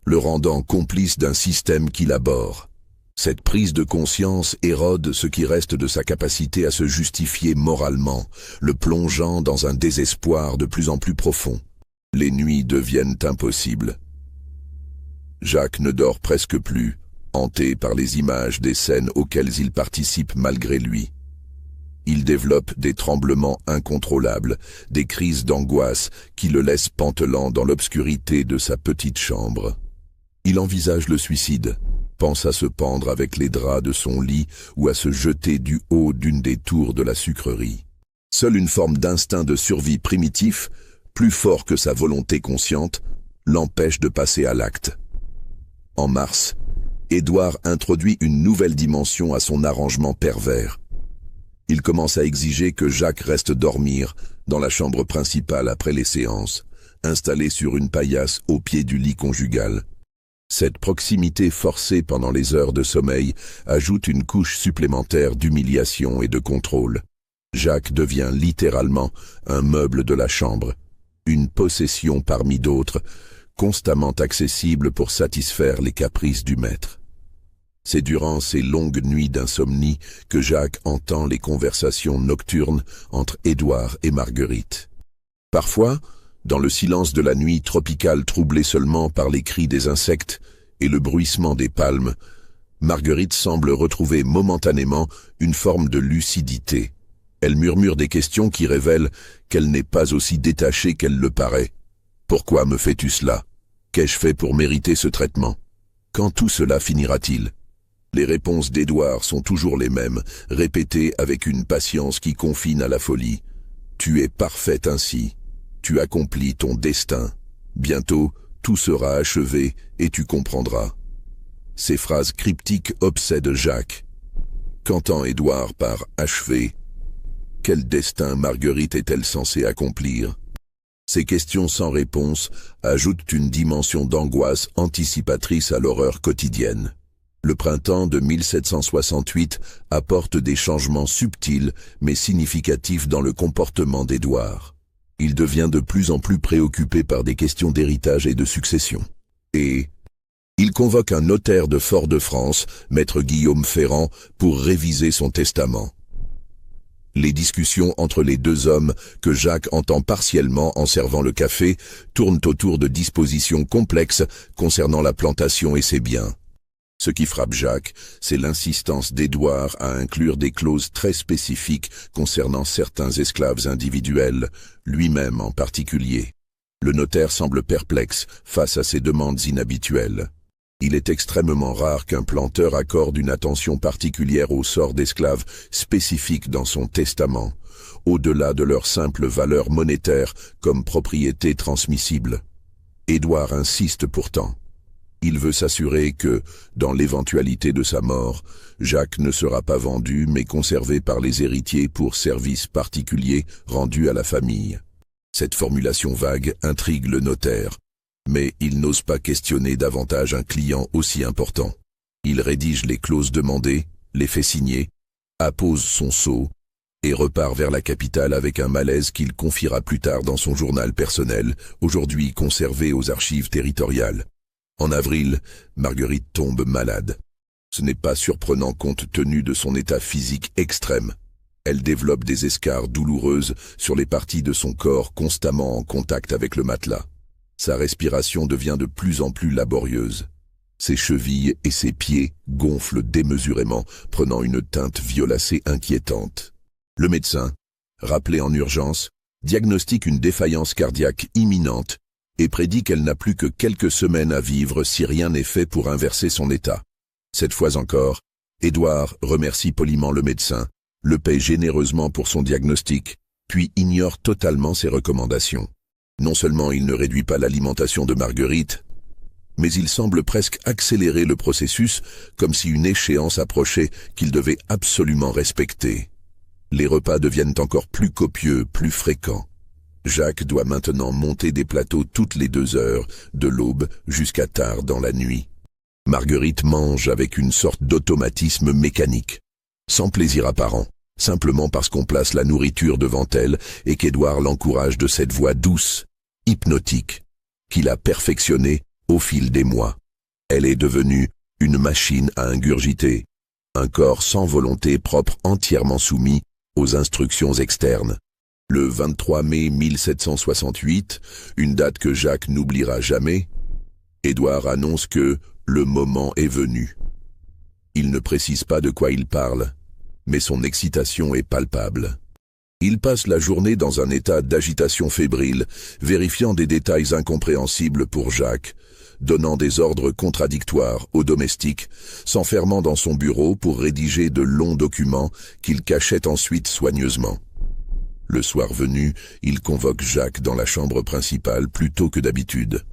le rendant complice d'un système qu'il abhorre. Cette prise de conscience érode ce qui reste de sa capacité à se justifier moralement, le plongeant dans un désespoir de plus en plus profond. Les nuits deviennent impossibles. Jacques ne dort presque plus, hanté par les images des scènes auxquelles il participe malgré lui. Il développe des tremblements incontrôlables, des crises d'angoisse qui le laissent pantelant dans l'obscurité de sa petite chambre. Il envisage le suicide, pense à se pendre avec les draps de son lit ou à se jeter du haut d'une des tours de la sucrerie. Seule une forme d'instinct de survie primitif, plus fort que sa volonté consciente, l'empêche de passer à l'acte. En mars, Édouard introduit une nouvelle dimension à son arrangement pervers. Il commence à exiger que Jacques reste dormir dans la chambre principale après les séances, installé sur une paillasse au pied du lit conjugal. Cette proximité forcée pendant les heures de sommeil ajoute une couche supplémentaire d'humiliation et de contrôle. Jacques devient littéralement un meuble de la chambre, une possession parmi d'autres, constamment accessible pour satisfaire les caprices du maître. C'est durant ces longues nuits d'insomnie que Jacques entend les conversations nocturnes entre Édouard et Marguerite. Parfois, dans le silence de la nuit tropicale troublée seulement par les cris des insectes et le bruissement des palmes, Marguerite semble retrouver momentanément une forme de lucidité. Elle murmure des questions qui révèlent qu'elle n'est pas aussi détachée qu'elle le paraît. « Pourquoi me fais-tu cela? Qu'ai-je fait pour mériter ce traitement? Quand tout cela finira-t-il » Les réponses d'Édouard sont toujours les mêmes, répétées avec une patience qui confine à la folie. « Tu es parfaite ainsi. Tu accomplis ton destin. Bientôt, tout sera achevé et tu comprendras. » Ces phrases cryptiques obsèdent Jacques. Qu'entend Édouard par « achevé » ? Quel destin Marguerite est-elle censée accomplir? Ces questions sans réponse ajoutent une dimension d'angoisse anticipatrice à l'horreur quotidienne. Le printemps de 1768 apporte des changements subtils mais significatifs dans le comportement d'Édouard. Il devient de plus en plus préoccupé par des questions d'héritage et de succession. Et il convoque un notaire de Fort-de-France, maître Guillaume Ferrand, pour réviser son testament. Les discussions entre les deux hommes, que Jacques entend partiellement en servant le café, tournent autour de dispositions complexes concernant la plantation et ses biens. Ce qui frappe Jacques, c'est l'insistance d'Édouard à inclure des clauses très spécifiques concernant certains esclaves individuels, lui-même en particulier. Le notaire semble perplexe face à ces demandes inhabituelles. Il est extrêmement rare qu'un planteur accorde une attention particulière au sort d'esclaves spécifiques dans son testament, au-delà de leur simple valeur monétaire comme propriété transmissible. Édouard insiste pourtant. Il veut s'assurer que, dans l'éventualité de sa mort, Jacques ne sera pas vendu mais conservé par les héritiers pour services particuliers rendus à la famille. Cette formulation vague intrigue le notaire, mais il n'ose pas questionner davantage un client aussi important. Il rédige les clauses demandées, les fait signer, appose son sceau et repart vers la capitale avec un malaise qu'il confiera plus tard dans son journal personnel, aujourd'hui conservé aux archives territoriales. En avril, Marguerite tombe malade. Ce n'est pas surprenant compte tenu de son état physique extrême. Elle développe des escarres douloureuses sur les parties de son corps constamment en contact avec le matelas. Sa respiration devient de plus en plus laborieuse. Ses chevilles et ses pieds gonflent démesurément, prenant une teinte violacée inquiétante. Le médecin, rappelé en urgence, diagnostique une défaillance cardiaque imminente et prédit qu'elle n'a plus que quelques semaines à vivre si rien n'est fait pour inverser son état. Cette fois encore, Édouard remercie poliment le médecin, le paie généreusement pour son diagnostic, puis ignore totalement ses recommandations. Non seulement il ne réduit pas l'alimentation de Marguerite, mais il semble presque accélérer le processus comme si une échéance approchait qu'il devait absolument respecter. Les repas deviennent encore plus copieux, plus fréquents. Jacques doit maintenant monter des plateaux toutes les 2 heures, de l'aube jusqu'à tard dans la nuit. Marguerite mange avec une sorte d'automatisme mécanique, sans plaisir apparent, simplement parce qu'on place la nourriture devant elle et qu'Édouard l'encourage de cette voix douce, hypnotique, qu'il a perfectionnée au fil des mois. Elle est devenue une machine à ingurgiter, un corps sans volonté propre entièrement soumis aux instructions externes. Le 23 mai 1768, une date que Jacques n'oubliera jamais, Édouard annonce que le moment est venu. Il ne précise pas de quoi il parle, mais son excitation est palpable. Il passe la journée dans un état d'agitation fébrile, vérifiant des détails incompréhensibles pour Jacques, donnant des ordres contradictoires aux domestiques, s'enfermant dans son bureau pour rédiger de longs documents qu'il cachait ensuite soigneusement. Le soir venu, il convoque Jacques dans la chambre principale plus tôt que d'habitude.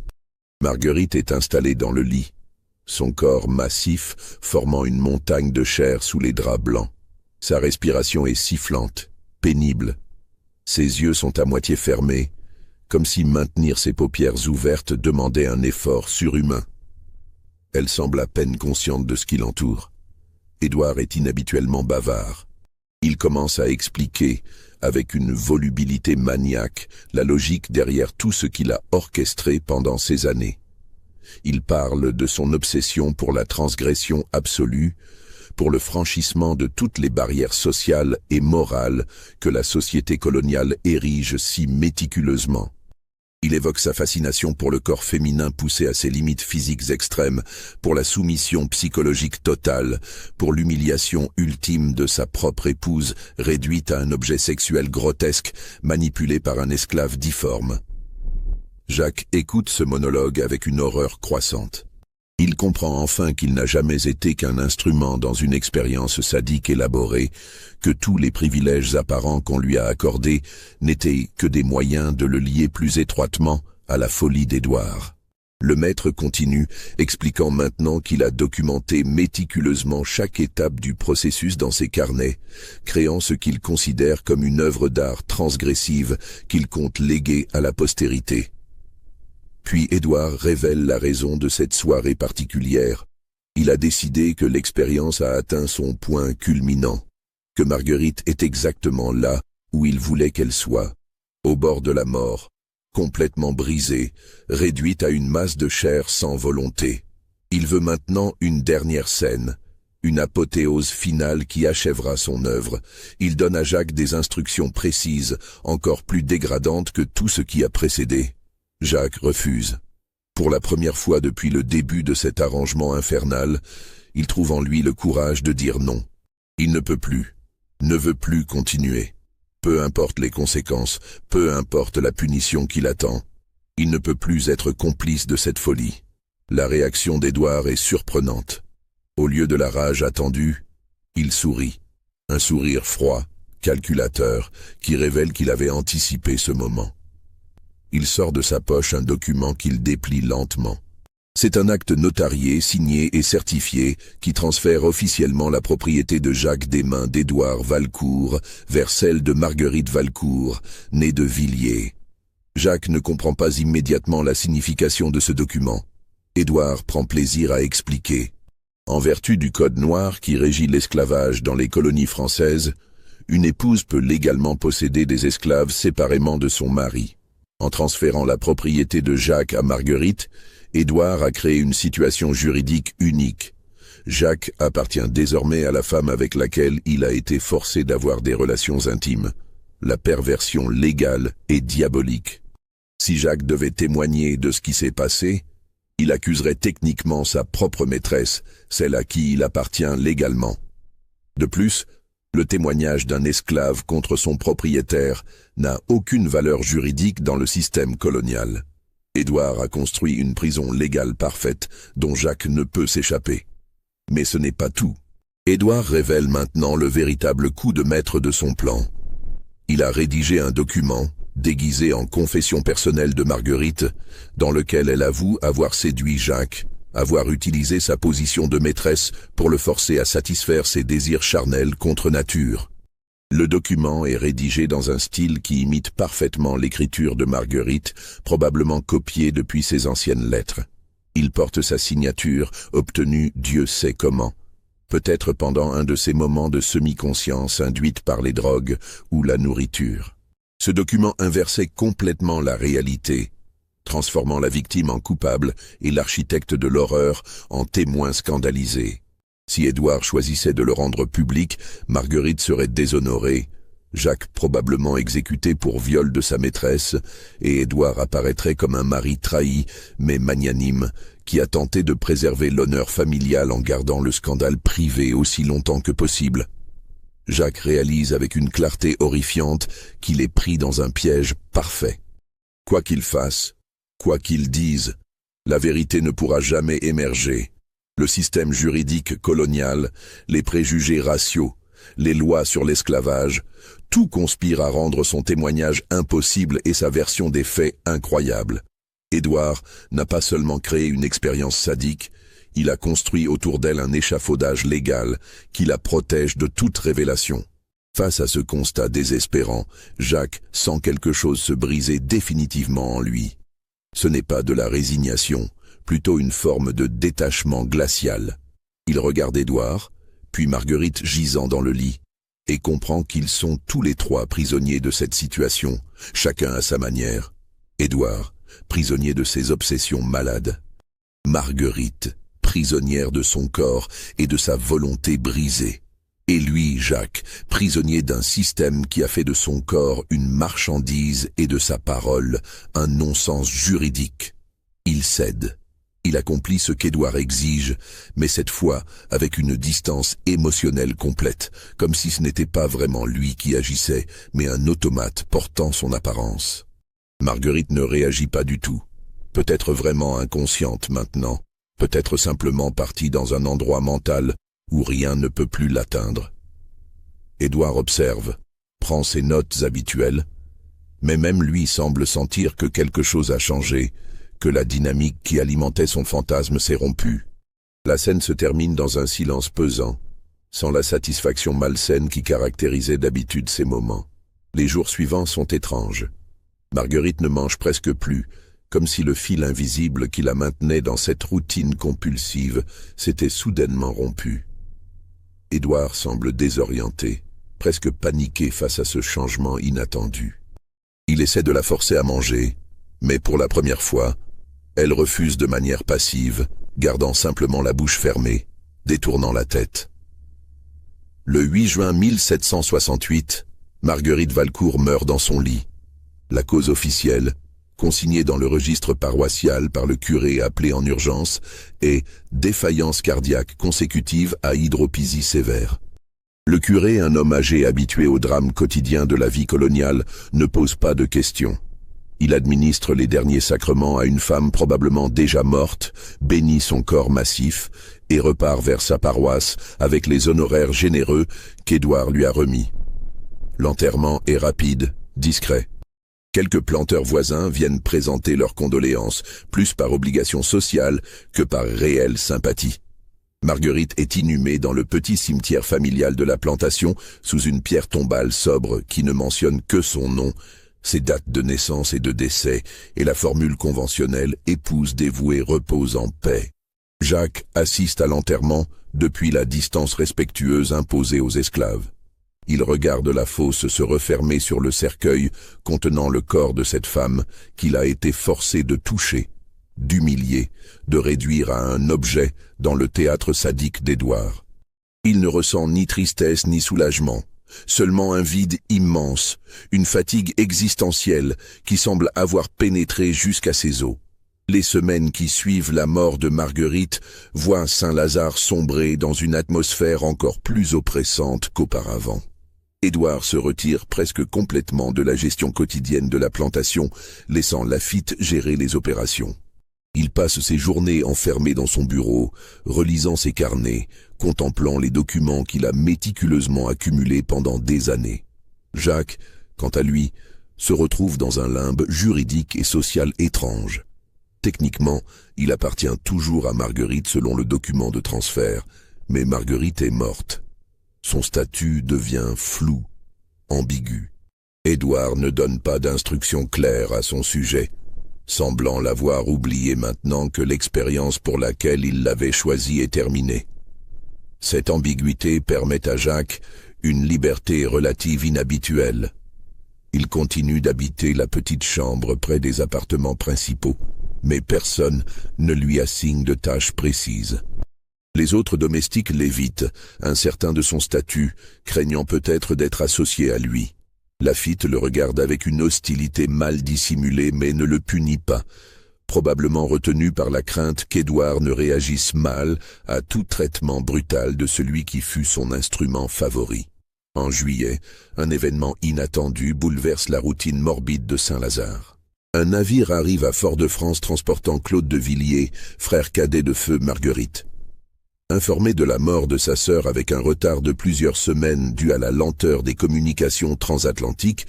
Marguerite est installée dans le lit, son corps massif formant une montagne de chair sous les draps blancs. Sa respiration est sifflante, pénible. Ses yeux sont à moitié fermés, comme si maintenir ses paupières ouvertes demandait un effort surhumain. Elle semble à peine consciente de ce qui l'entoure. Édouard est inhabituellement bavard. Il commence à expliquer, avec une volubilité maniaque, la logique derrière tout ce qu'il a orchestré pendant ces années. Il parle de son obsession pour la transgression absolue, pour le franchissement de toutes les barrières sociales et morales que la société coloniale érige si méticuleusement. Il évoque sa fascination pour le corps féminin poussé à ses limites physiques extrêmes, pour la soumission psychologique totale, pour l'humiliation ultime de sa propre épouse, réduite à un objet sexuel grotesque, manipulé par un esclave difforme. Jacques écoute ce monologue avec une horreur croissante. Il comprend enfin qu'il n'a jamais été qu'un instrument dans une expérience sadique élaborée, que tous les privilèges apparents qu'on lui a accordés n'étaient que des moyens de le lier plus étroitement à la folie d'Édouard. Le maître continue, expliquant maintenant qu'il a documenté méticuleusement chaque étape du processus dans ses carnets, créant ce qu'il considère comme une œuvre d'art transgressive qu'il compte léguer à la postérité. Puis Édouard révèle la raison de cette soirée particulière. Il a décidé que l'expérience a atteint son point culminant, que Marguerite est exactement là où il voulait qu'elle soit, au bord de la mort, complètement brisée, réduite à une masse de chair sans volonté. Il veut maintenant une dernière scène, une apothéose finale qui achèvera son œuvre. Il donne à Jacques des instructions précises, encore plus dégradantes que tout ce qui a précédé. Jacques refuse. Pour la première fois depuis le début de cet arrangement infernal, il trouve en lui le courage de dire non. Il ne peut plus, ne veut plus continuer. Peu importe les conséquences, peu importe la punition qui l'attend. Il ne peut plus être complice de cette folie. La réaction d'Édouard est surprenante. Au lieu de la rage attendue, il sourit. Un sourire froid, calculateur, qui révèle qu'il avait anticipé ce moment. Il sort de sa poche un document qu'il déplie lentement. C'est un acte notarié, signé et certifié qui transfère officiellement la propriété de Jacques des mains d'Édouard Valcourt vers celle de Marguerite Valcourt, née de Villiers. Jacques ne comprend pas immédiatement la signification de ce document. Édouard prend plaisir à expliquer. En vertu du code noir qui régit l'esclavage dans les colonies françaises, une épouse peut légalement posséder des esclaves séparément de son mari. En transférant la propriété de Jacques à Marguerite, Édouard a créé une situation juridique unique. Jacques appartient désormais à la femme avec laquelle il a été forcé d'avoir des relations intimes. La perversion légale est diabolique. Si Jacques devait témoigner de ce qui s'est passé, il accuserait techniquement sa propre maîtresse, celle à qui il appartient légalement. De plus, le témoignage d'un esclave contre son propriétaire n'a aucune valeur juridique dans le système colonial. Édouard a construit une prison légale parfaite dont Jacques ne peut s'échapper. Mais ce n'est pas tout. Édouard révèle maintenant le véritable coup de maître de son plan. Il a rédigé un document, déguisé en confession personnelle de Marguerite, dans lequel elle avoue avoir séduit Jacques, avoir utilisé sa position de maîtresse pour le forcer à satisfaire ses désirs charnels contre nature. Le document est rédigé dans un style qui imite parfaitement l'écriture de Marguerite, probablement copiée depuis ses anciennes lettres. Il porte sa signature, obtenue Dieu sait comment, peut-être pendant un de ces moments de semi-conscience induite par les drogues ou la nourriture. Ce document inversait complètement la réalité, transformant la victime en coupable et l'architecte de l'horreur en témoin scandalisé. Si Édouard choisissait de le rendre public, Marguerite serait déshonorée, Jacques probablement exécuté pour viol de sa maîtresse, et Édouard apparaîtrait comme un mari trahi, mais magnanime, qui a tenté de préserver l'honneur familial en gardant le scandale privé aussi longtemps que possible. Jacques réalise avec une clarté horrifiante qu'il est pris dans un piège parfait. Quoi qu'il fasse, quoi qu'il dise, la vérité ne pourra jamais émerger. Le système juridique colonial, les préjugés raciaux, les lois sur l'esclavage, tout conspire à rendre son témoignage impossible et sa version des faits incroyable. Édouard n'a pas seulement créé une expérience sadique, il a construit autour d'elle un échafaudage légal qui la protège de toute révélation. Face à ce constat désespérant, Jacques sent quelque chose se briser définitivement en lui. Ce n'est pas de la résignation, plutôt une forme de détachement glacial. Il regarde Édouard, puis Marguerite gisant dans le lit, et comprend qu'ils sont tous les trois prisonniers de cette situation, chacun à sa manière. Édouard, prisonnier de ses obsessions malades. Marguerite, prisonnière de son corps et de sa volonté brisée. Et lui, Jacques, prisonnier d'un système qui a fait de son corps une marchandise et de sa parole un non-sens juridique. Il cède. Il accomplit ce qu'Édouard exige, mais cette fois avec une distance émotionnelle complète, comme si ce n'était pas vraiment lui qui agissait, mais un automate portant son apparence. Marguerite ne réagit pas du tout. Peut-être vraiment inconsciente maintenant, peut-être simplement partie dans un endroit mental où rien ne peut plus l'atteindre. Édouard observe, prend ses notes habituelles, mais même lui semble sentir que quelque chose a changé, que la dynamique qui alimentait son fantasme s'est rompue. La scène se termine dans un silence pesant, sans la satisfaction malsaine qui caractérisait d'habitude ces moments. Les jours suivants sont étranges. Marguerite ne mange presque plus, comme si le fil invisible qui la maintenait dans cette routine compulsive s'était soudainement rompu. Édouard semble désorienté, presque paniqué face à ce changement inattendu. Il essaie de la forcer à manger, mais pour la première fois, elle refuse de manière passive, gardant simplement la bouche fermée, détournant la tête. Le 8 juin 1768, Marguerite Valcourt meurt dans son lit. La cause officielle, consignée dans le registre paroissial par le curé appelé en urgence, est défaillance cardiaque consécutive à hydropysie sévère. Le curé, un homme âgé habitué au drame quotidien de la vie coloniale, ne pose pas de questions. Il administre les derniers sacrements à une femme probablement déjà morte, bénit son corps massif et repart vers sa paroisse avec les honoraires généreux qu'Édouard lui a remis. L'enterrement est rapide, discret. Quelques planteurs voisins viennent présenter leurs condoléances, plus par obligation sociale que par réelle sympathie. Marguerite est inhumée dans le petit cimetière familial de la plantation sous une pierre tombale sobre qui ne mentionne que son nom, ses dates de naissance et de décès, et la formule conventionnelle « épouse dévouée repose en paix ». Jacques assiste à l'enterrement depuis la distance respectueuse imposée aux esclaves. Il regarde la fosse se refermer sur le cercueil contenant le corps de cette femme qu'il a été forcé de toucher, d'humilier, de réduire à un objet dans le théâtre sadique d'Édouard. Il ne ressent ni tristesse ni soulagement, seulement un vide immense, une fatigue existentielle qui semble avoir pénétré jusqu'à ses os. Les semaines qui suivent la mort de Marguerite voient Saint-Lazare sombrer dans une atmosphère encore plus oppressante qu'auparavant. Édouard se retire presque complètement de la gestion quotidienne de la plantation, laissant Laffitte gérer les opérations. Il passe ses journées enfermé dans son bureau, relisant ses carnets, contemplant les documents qu'il a méticuleusement accumulés pendant des années. Jacques, quant à lui, se retrouve dans un limbe juridique et social étrange. Techniquement, il appartient toujours à Marguerite selon le document de transfert, mais Marguerite est morte. Son statut devient flou, ambigu. Édouard ne donne pas d'instructions claires à son sujet, semblant l'avoir oublié maintenant que l'expérience pour laquelle il l'avait choisi est terminée. Cette ambiguïté permet à Jacques une liberté relative inhabituelle. Il continue d'habiter la petite chambre près des appartements principaux, mais personne ne lui assigne de tâches précises. Les autres domestiques l'évitent, incertains de son statut, craignant peut-être d'être associés à lui. Laffitte le regarde avec une hostilité mal dissimulée mais ne le punit pas, probablement retenu par la crainte qu'Édouard ne réagisse mal à tout traitement brutal de celui qui fut son instrument favori. En juillet, un événement inattendu bouleverse la routine morbide de Saint-Lazare. Un navire arrive à Fort-de-France transportant Claude de Villiers, frère cadet de feu Marguerite. Informé de la mort de sa sœur avec un retard de plusieurs semaines dû à la lenteur des communications transatlantiques,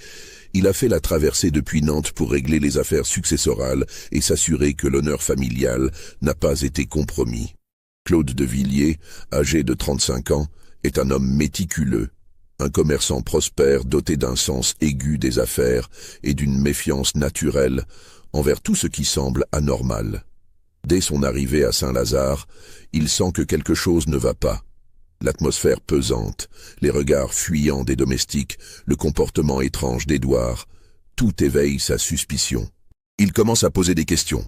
Il a fait la traversée depuis Nantes pour régler les affaires successorales et s'assurer que l'honneur familial n'a pas été compromis. Claude de Villiers, âgé de 35 ans, est un homme méticuleux, un commerçant prospère doté d'un sens aigu des affaires et d'une méfiance naturelle envers tout ce qui semble anormal. Dès son arrivée à Saint-Lazare, il sent que quelque chose ne va pas. L'atmosphère pesante, les regards fuyants des domestiques, le comportement étrange d'Édouard, tout éveille sa suspicion. Il commence à poser des questions.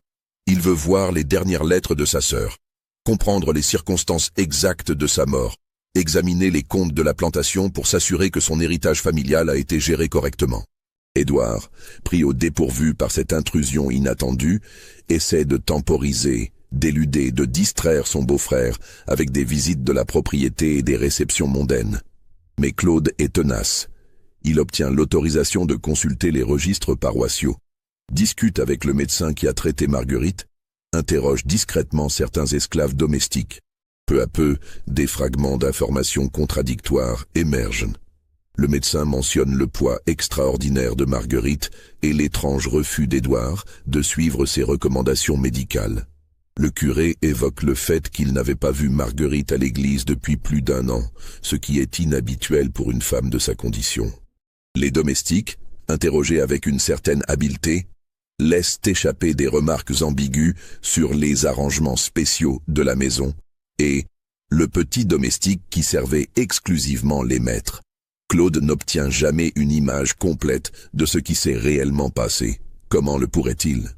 Il veut voir les dernières lettres de sa sœur, comprendre les circonstances exactes de sa mort, examiner les comptes de la plantation pour s'assurer que son héritage familial a été géré correctement. Édouard, pris au dépourvu par cette intrusion inattendue, essaie de temporiser, d'éluder, de distraire son beau-frère avec des visites de la propriété et des réceptions mondaines. Mais Claude est tenace. Il obtient l'autorisation de consulter les registres paroissiaux, discute avec le médecin qui a traité Marguerite, interroge discrètement certains esclaves domestiques. Peu à peu, des fragments d'informations contradictoires émergent. Le médecin mentionne le poids extraordinaire de Marguerite et l'étrange refus d'Édouard de suivre ses recommandations médicales. Le curé évoque le fait qu'il n'avait pas vu Marguerite à l'église depuis plus d'1 an, ce qui est inhabituel pour une femme de sa condition. Les domestiques, interrogés avec une certaine habileté, laissent échapper des remarques ambiguës sur les arrangements spéciaux de la maison et le petit domestique qui servait exclusivement les maîtres. Claude n'obtient jamais une image complète de ce qui s'est réellement passé. Comment le pourrait-il?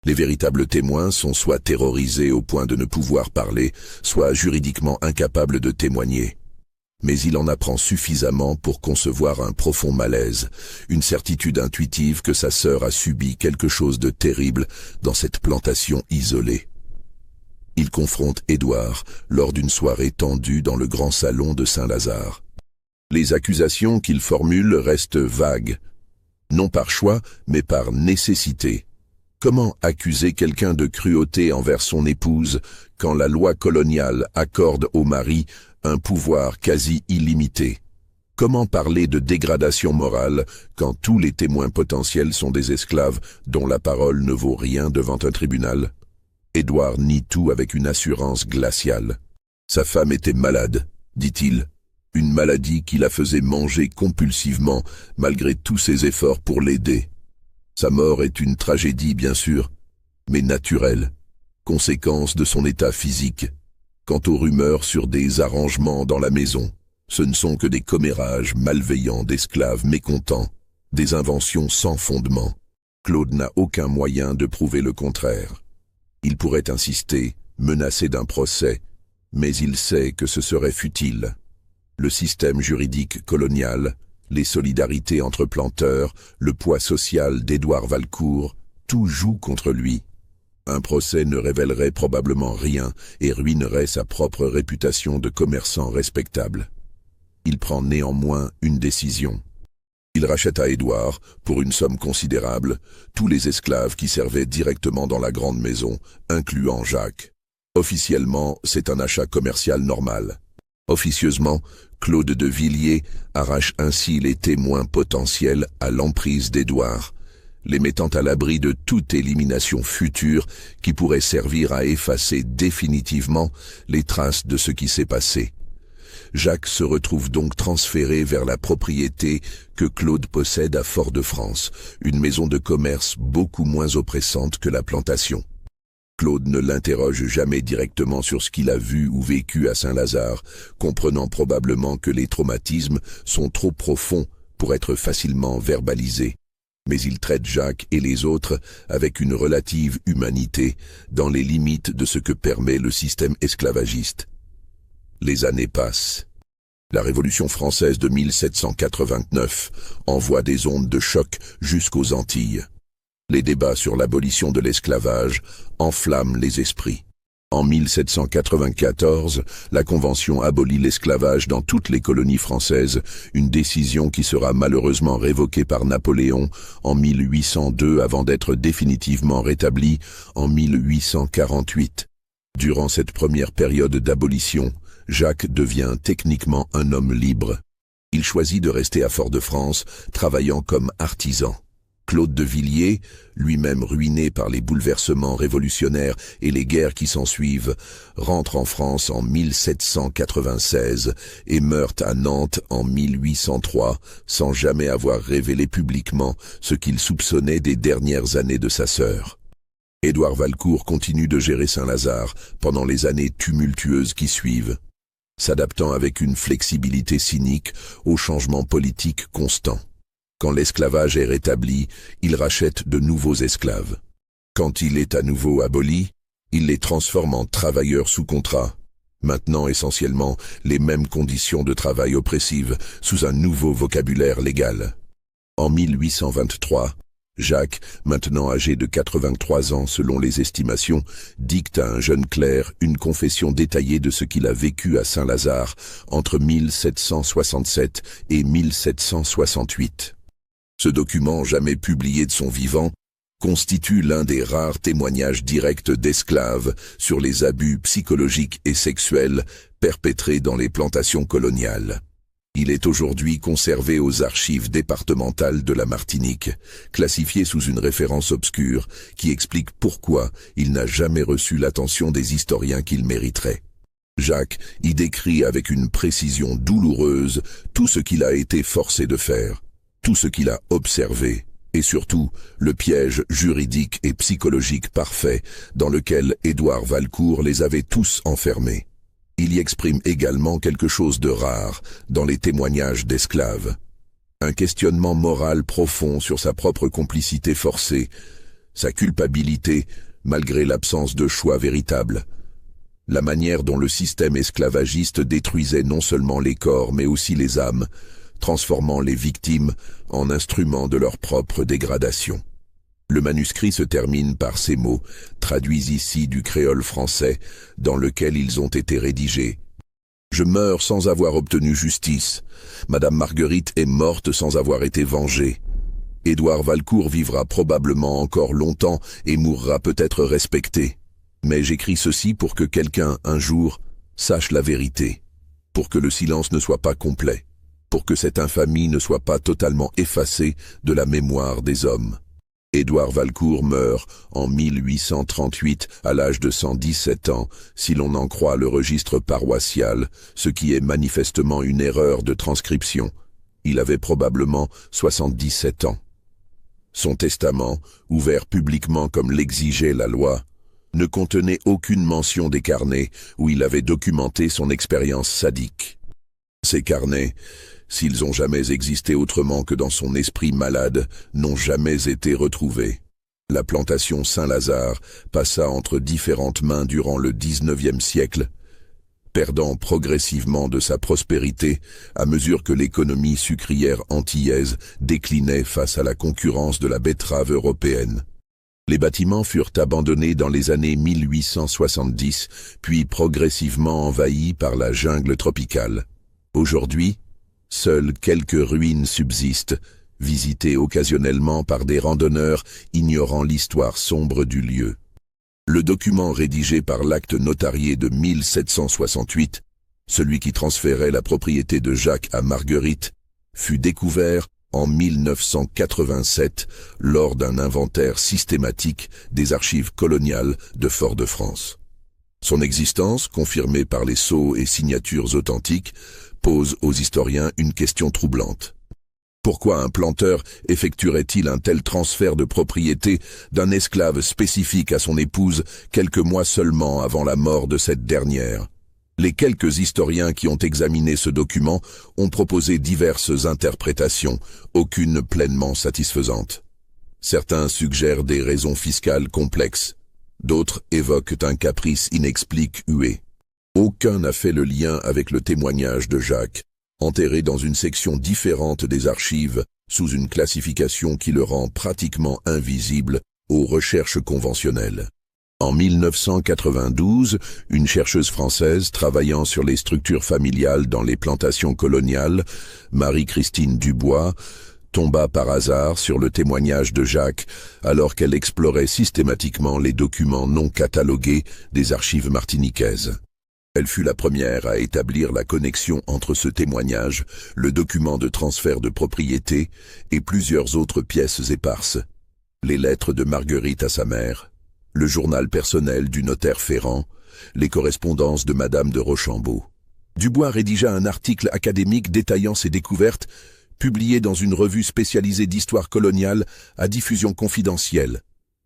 Les véritables témoins sont soit terrorisés au point de ne pouvoir parler, soit juridiquement incapables de témoigner. Mais il en apprend suffisamment pour concevoir un profond malaise, une certitude intuitive que sa sœur a subi quelque chose de terrible dans cette plantation isolée. Il confronte Édouard lors d'une soirée tendue dans le grand salon de Saint-Lazare. Les accusations qu'il formule restent vagues, non par choix, mais par nécessité. Comment accuser quelqu'un de cruauté envers son épouse quand la loi coloniale accorde au mari un pouvoir quasi illimité? Comment parler de dégradation morale quand tous les témoins potentiels sont des esclaves dont la parole ne vaut rien devant un tribunal? Édouard nie tout avec une assurance glaciale. Sa femme était malade, dit-il. Une maladie qui la faisait manger compulsivement malgré tous ses efforts pour l'aider. Sa mort est une tragédie, bien sûr, mais naturelle, conséquence de son état physique. Quant aux rumeurs sur des arrangements dans la maison, ce ne sont que des commérages malveillants d'esclaves mécontents, des inventions sans fondement. Claude n'a aucun moyen de prouver le contraire. Il pourrait insister, menacer d'un procès, mais il sait que ce serait futile. Le système juridique colonial, les solidarités entre planteurs, le poids social d'Édouard Valcourt, tout joue contre lui. Un procès ne révélerait probablement rien et ruinerait sa propre réputation de commerçant respectable. Il prend néanmoins une décision. Il rachète à Édouard, pour une somme considérable, tous les esclaves qui servaient directement dans la grande maison, incluant Jacques. Officiellement, c'est un achat commercial normal. Officieusement, Claude de Villiers arrache ainsi les témoins potentiels à l'emprise d'Édouard, les mettant à l'abri de toute élimination future qui pourrait servir à effacer définitivement les traces de ce qui s'est passé. Jacques se retrouve donc transféré vers la propriété que Claude possède à Fort-de-France, une maison de commerce beaucoup moins oppressante que la plantation. Claude ne l'interroge jamais directement sur ce qu'il a vu ou vécu à Saint-Lazare, comprenant probablement que les traumatismes sont trop profonds pour être facilement verbalisés. Mais il traite Jacques et les autres avec une relative humanité, dans les limites de ce que permet le système esclavagiste. Les années passent. La Révolution française de 1789 envoie des ondes de choc jusqu'aux Antilles. Les débats sur l'abolition de l'esclavage enflamment les esprits. En 1794, la Convention abolit l'esclavage dans toutes les colonies françaises, une décision qui sera malheureusement révoquée par Napoléon en 1802 avant d'être définitivement rétablie en 1848. Durant cette première période d'abolition, Jacques devient techniquement un homme libre. Il choisit de rester à Fort-de-France, travaillant comme artisan. Claude de Villiers, lui-même ruiné par les bouleversements révolutionnaires et les guerres qui s'ensuivent, rentre en France en 1796 et meurt à Nantes en 1803, sans jamais avoir révélé publiquement ce qu'il soupçonnait des dernières années de sa sœur. Édouard Valcourt continue de gérer Saint-Lazare pendant les années tumultueuses qui suivent, s'adaptant avec une flexibilité cynique aux changements politiques constants. Quand l'esclavage est rétabli, il rachète de nouveaux esclaves. Quand il est à nouveau aboli, il les transforme en travailleurs sous contrat, maintenant essentiellement les mêmes conditions de travail oppressives sous un nouveau vocabulaire légal. En 1823, Jacques, maintenant âgé de 83 ans selon les estimations, dicte à un jeune clerc une confession détaillée de ce qu'il a vécu à Saint-Lazare entre 1767 et 1768. Ce document, jamais publié de son vivant, constitue l'un des rares témoignages directs d'esclaves sur les abus psychologiques et sexuels perpétrés dans les plantations coloniales. Il est aujourd'hui conservé aux archives départementales de la Martinique, classifié sous une référence obscure qui explique pourquoi il n'a jamais reçu l'attention des historiens qu'il mériterait. Jacques y décrit avec une précision douloureuse tout ce qu'il a été forcé de faire, tout ce qu'il a observé, et surtout le piège juridique et psychologique parfait dans lequel Édouard Valcourt les avait tous enfermés. Il y exprime également quelque chose de rare dans les témoignages d'esclaves. Un questionnement moral profond sur sa propre complicité forcée, sa culpabilité malgré l'absence de choix véritable, la manière dont le système esclavagiste détruisait non seulement les corps mais aussi les âmes, transformant les victimes en instruments de leur propre dégradation. Le manuscrit se termine par ces mots, traduits ici du créole français, dans lequel ils ont été rédigés. « Je meurs sans avoir obtenu justice. Madame Marguerite est morte sans avoir été vengée. Édouard Valcourt vivra probablement encore longtemps et mourra peut-être respecté. Mais j'écris ceci pour que quelqu'un, un jour, sache la vérité, pour que le silence ne soit pas complet, pour que cette infamie ne soit pas totalement effacée de la mémoire des hommes. » Édouard Valcourt meurt en 1838 à l'âge de 117 ans, si l'on en croit le registre paroissial, ce qui est manifestement une erreur de transcription. Il avait probablement 77 ans. Son testament, ouvert publiquement comme l'exigeait la loi, ne contenait aucune mention des carnets où il avait documenté son expérience sadique. Ces carnets, s'ils ont jamais existé autrement que dans son esprit malade, n'ont jamais été retrouvés. La plantation Saint-Lazare passa entre différentes mains durant le XIXe siècle, perdant progressivement de sa prospérité à mesure que l'économie sucrière antillaise déclinait face à la concurrence de la betterave européenne. Les bâtiments furent abandonnés dans les années 1870, puis progressivement envahis par la jungle tropicale. Aujourd'hui, seules quelques ruines subsistent, visitées occasionnellement par des randonneurs ignorant l'histoire sombre du lieu. Le document rédigé par l'acte notarié de 1768, celui qui transférait la propriété de Jacques à Marguerite, fut découvert en 1987 lors d'un inventaire systématique des archives coloniales de Fort-de-France. Son existence, confirmée par les sceaux et signatures authentiques, pose aux historiens une question troublante. Pourquoi un planteur effectuerait-il un tel transfert de propriété d'un esclave spécifique à son épouse quelques mois seulement avant la mort de cette dernière? Les quelques historiens qui ont examiné ce document ont proposé diverses interprétations, aucune pleinement satisfaisante. Certains suggèrent des raisons fiscales complexes, d'autres évoquent un caprice inexpliqué. Aucun n'a fait le lien avec le témoignage de Jacques, enterré dans une section différente des archives, sous une classification qui le rend pratiquement invisible aux recherches conventionnelles. En 1992, une chercheuse française travaillant sur les structures familiales dans les plantations coloniales, Marie-Christine Dubois, tomba par hasard sur le témoignage de Jacques alors qu'elle explorait systématiquement les documents non catalogués des archives martiniquaises. Elle fut la première à établir la connexion entre ce témoignage, le document de transfert de propriété et plusieurs autres pièces éparses. Les lettres de Marguerite à sa mère, le journal personnel du notaire Ferrand, les correspondances de Madame de Rochambeau. Dubois rédigea un article académique détaillant ses découvertes, publié dans une revue spécialisée d'histoire coloniale à diffusion confidentielle.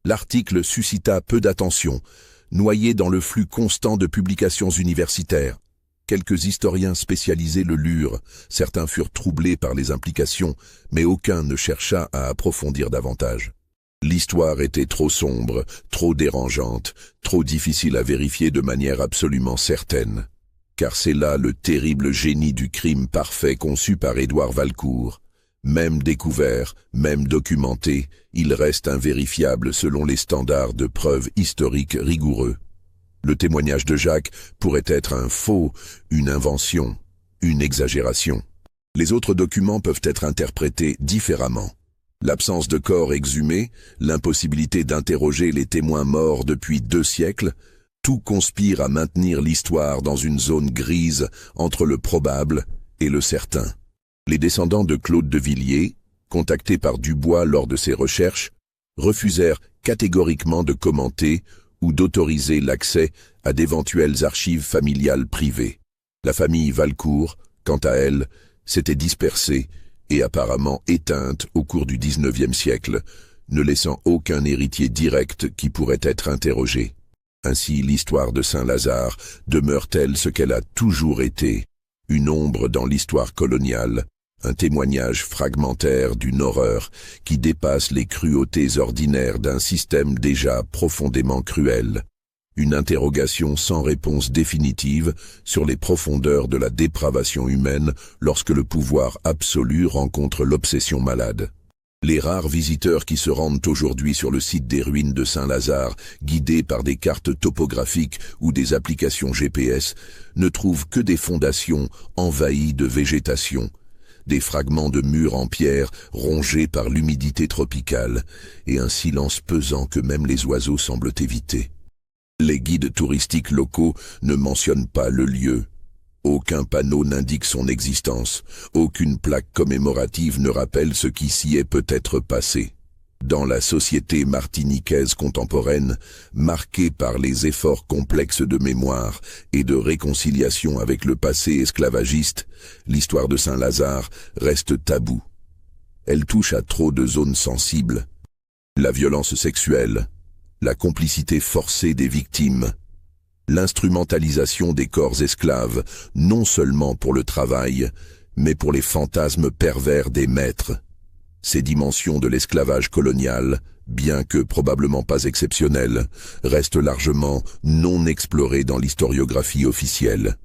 L'article suscita peu d'attention, noyé dans le flux constant de publications universitaires. Quelques historiens spécialisés le lurent, certains furent troublés par les implications, mais aucun ne chercha à approfondir davantage. L'histoire était trop sombre, trop dérangeante, trop difficile à vérifier de manière absolument certaine. Car c'est là le terrible génie du crime parfait conçu par Édouard Valcourt. Même découvert, même documenté, il reste invérifiable selon les standards de preuve historique rigoureux. Le témoignage de Jacques pourrait être un faux, une invention, une exagération. Les autres documents peuvent être interprétés différemment. L'absence de corps exhumé, l'impossibilité d'interroger les témoins morts depuis 2 siècles, tout conspire à maintenir l'histoire dans une zone grise entre le probable et le certain. Les descendants de Claude de Villiers, contactés par Dubois lors de ses recherches, refusèrent catégoriquement de commenter ou d'autoriser l'accès à d'éventuelles archives familiales privées. La famille Valcourt, quant à elle, s'était dispersée et apparemment éteinte au cours du XIXe siècle, ne laissant aucun héritier direct qui pourrait être interrogé. Ainsi, l'histoire de Saint-Lazare demeure-t-elle ce qu'elle a toujours été, une ombre dans l'histoire coloniale, un témoignage fragmentaire d'une horreur qui dépasse les cruautés ordinaires d'un système déjà profondément cruel. Une interrogation sans réponse définitive sur les profondeurs de la dépravation humaine lorsque le pouvoir absolu rencontre l'obsession malade. Les rares visiteurs qui se rendent aujourd'hui sur le site des ruines de Saint-Lazare, guidés par des cartes topographiques ou des applications GPS, ne trouvent que des fondations envahies de végétation, des fragments de murs en pierre rongés par l'humidité tropicale, et un silence pesant que même les oiseaux semblent éviter. Les guides touristiques locaux ne mentionnent pas le lieu. Aucun panneau n'indique son existence, aucune plaque commémorative ne rappelle ce qui s'y est peut-être passé. Dans la société martiniquaise contemporaine, marquée par les efforts complexes de mémoire et de réconciliation avec le passé esclavagiste, l'histoire de Saint-Lazare reste taboue. Elle touche à trop de zones sensibles. La violence sexuelle, la complicité forcée des victimes, l'instrumentalisation des corps esclaves, non seulement pour le travail, mais pour les fantasmes pervers des maîtres. Ces dimensions de l'esclavage colonial, bien que probablement pas exceptionnelles, restent largement non explorées dans l'historiographie officielle.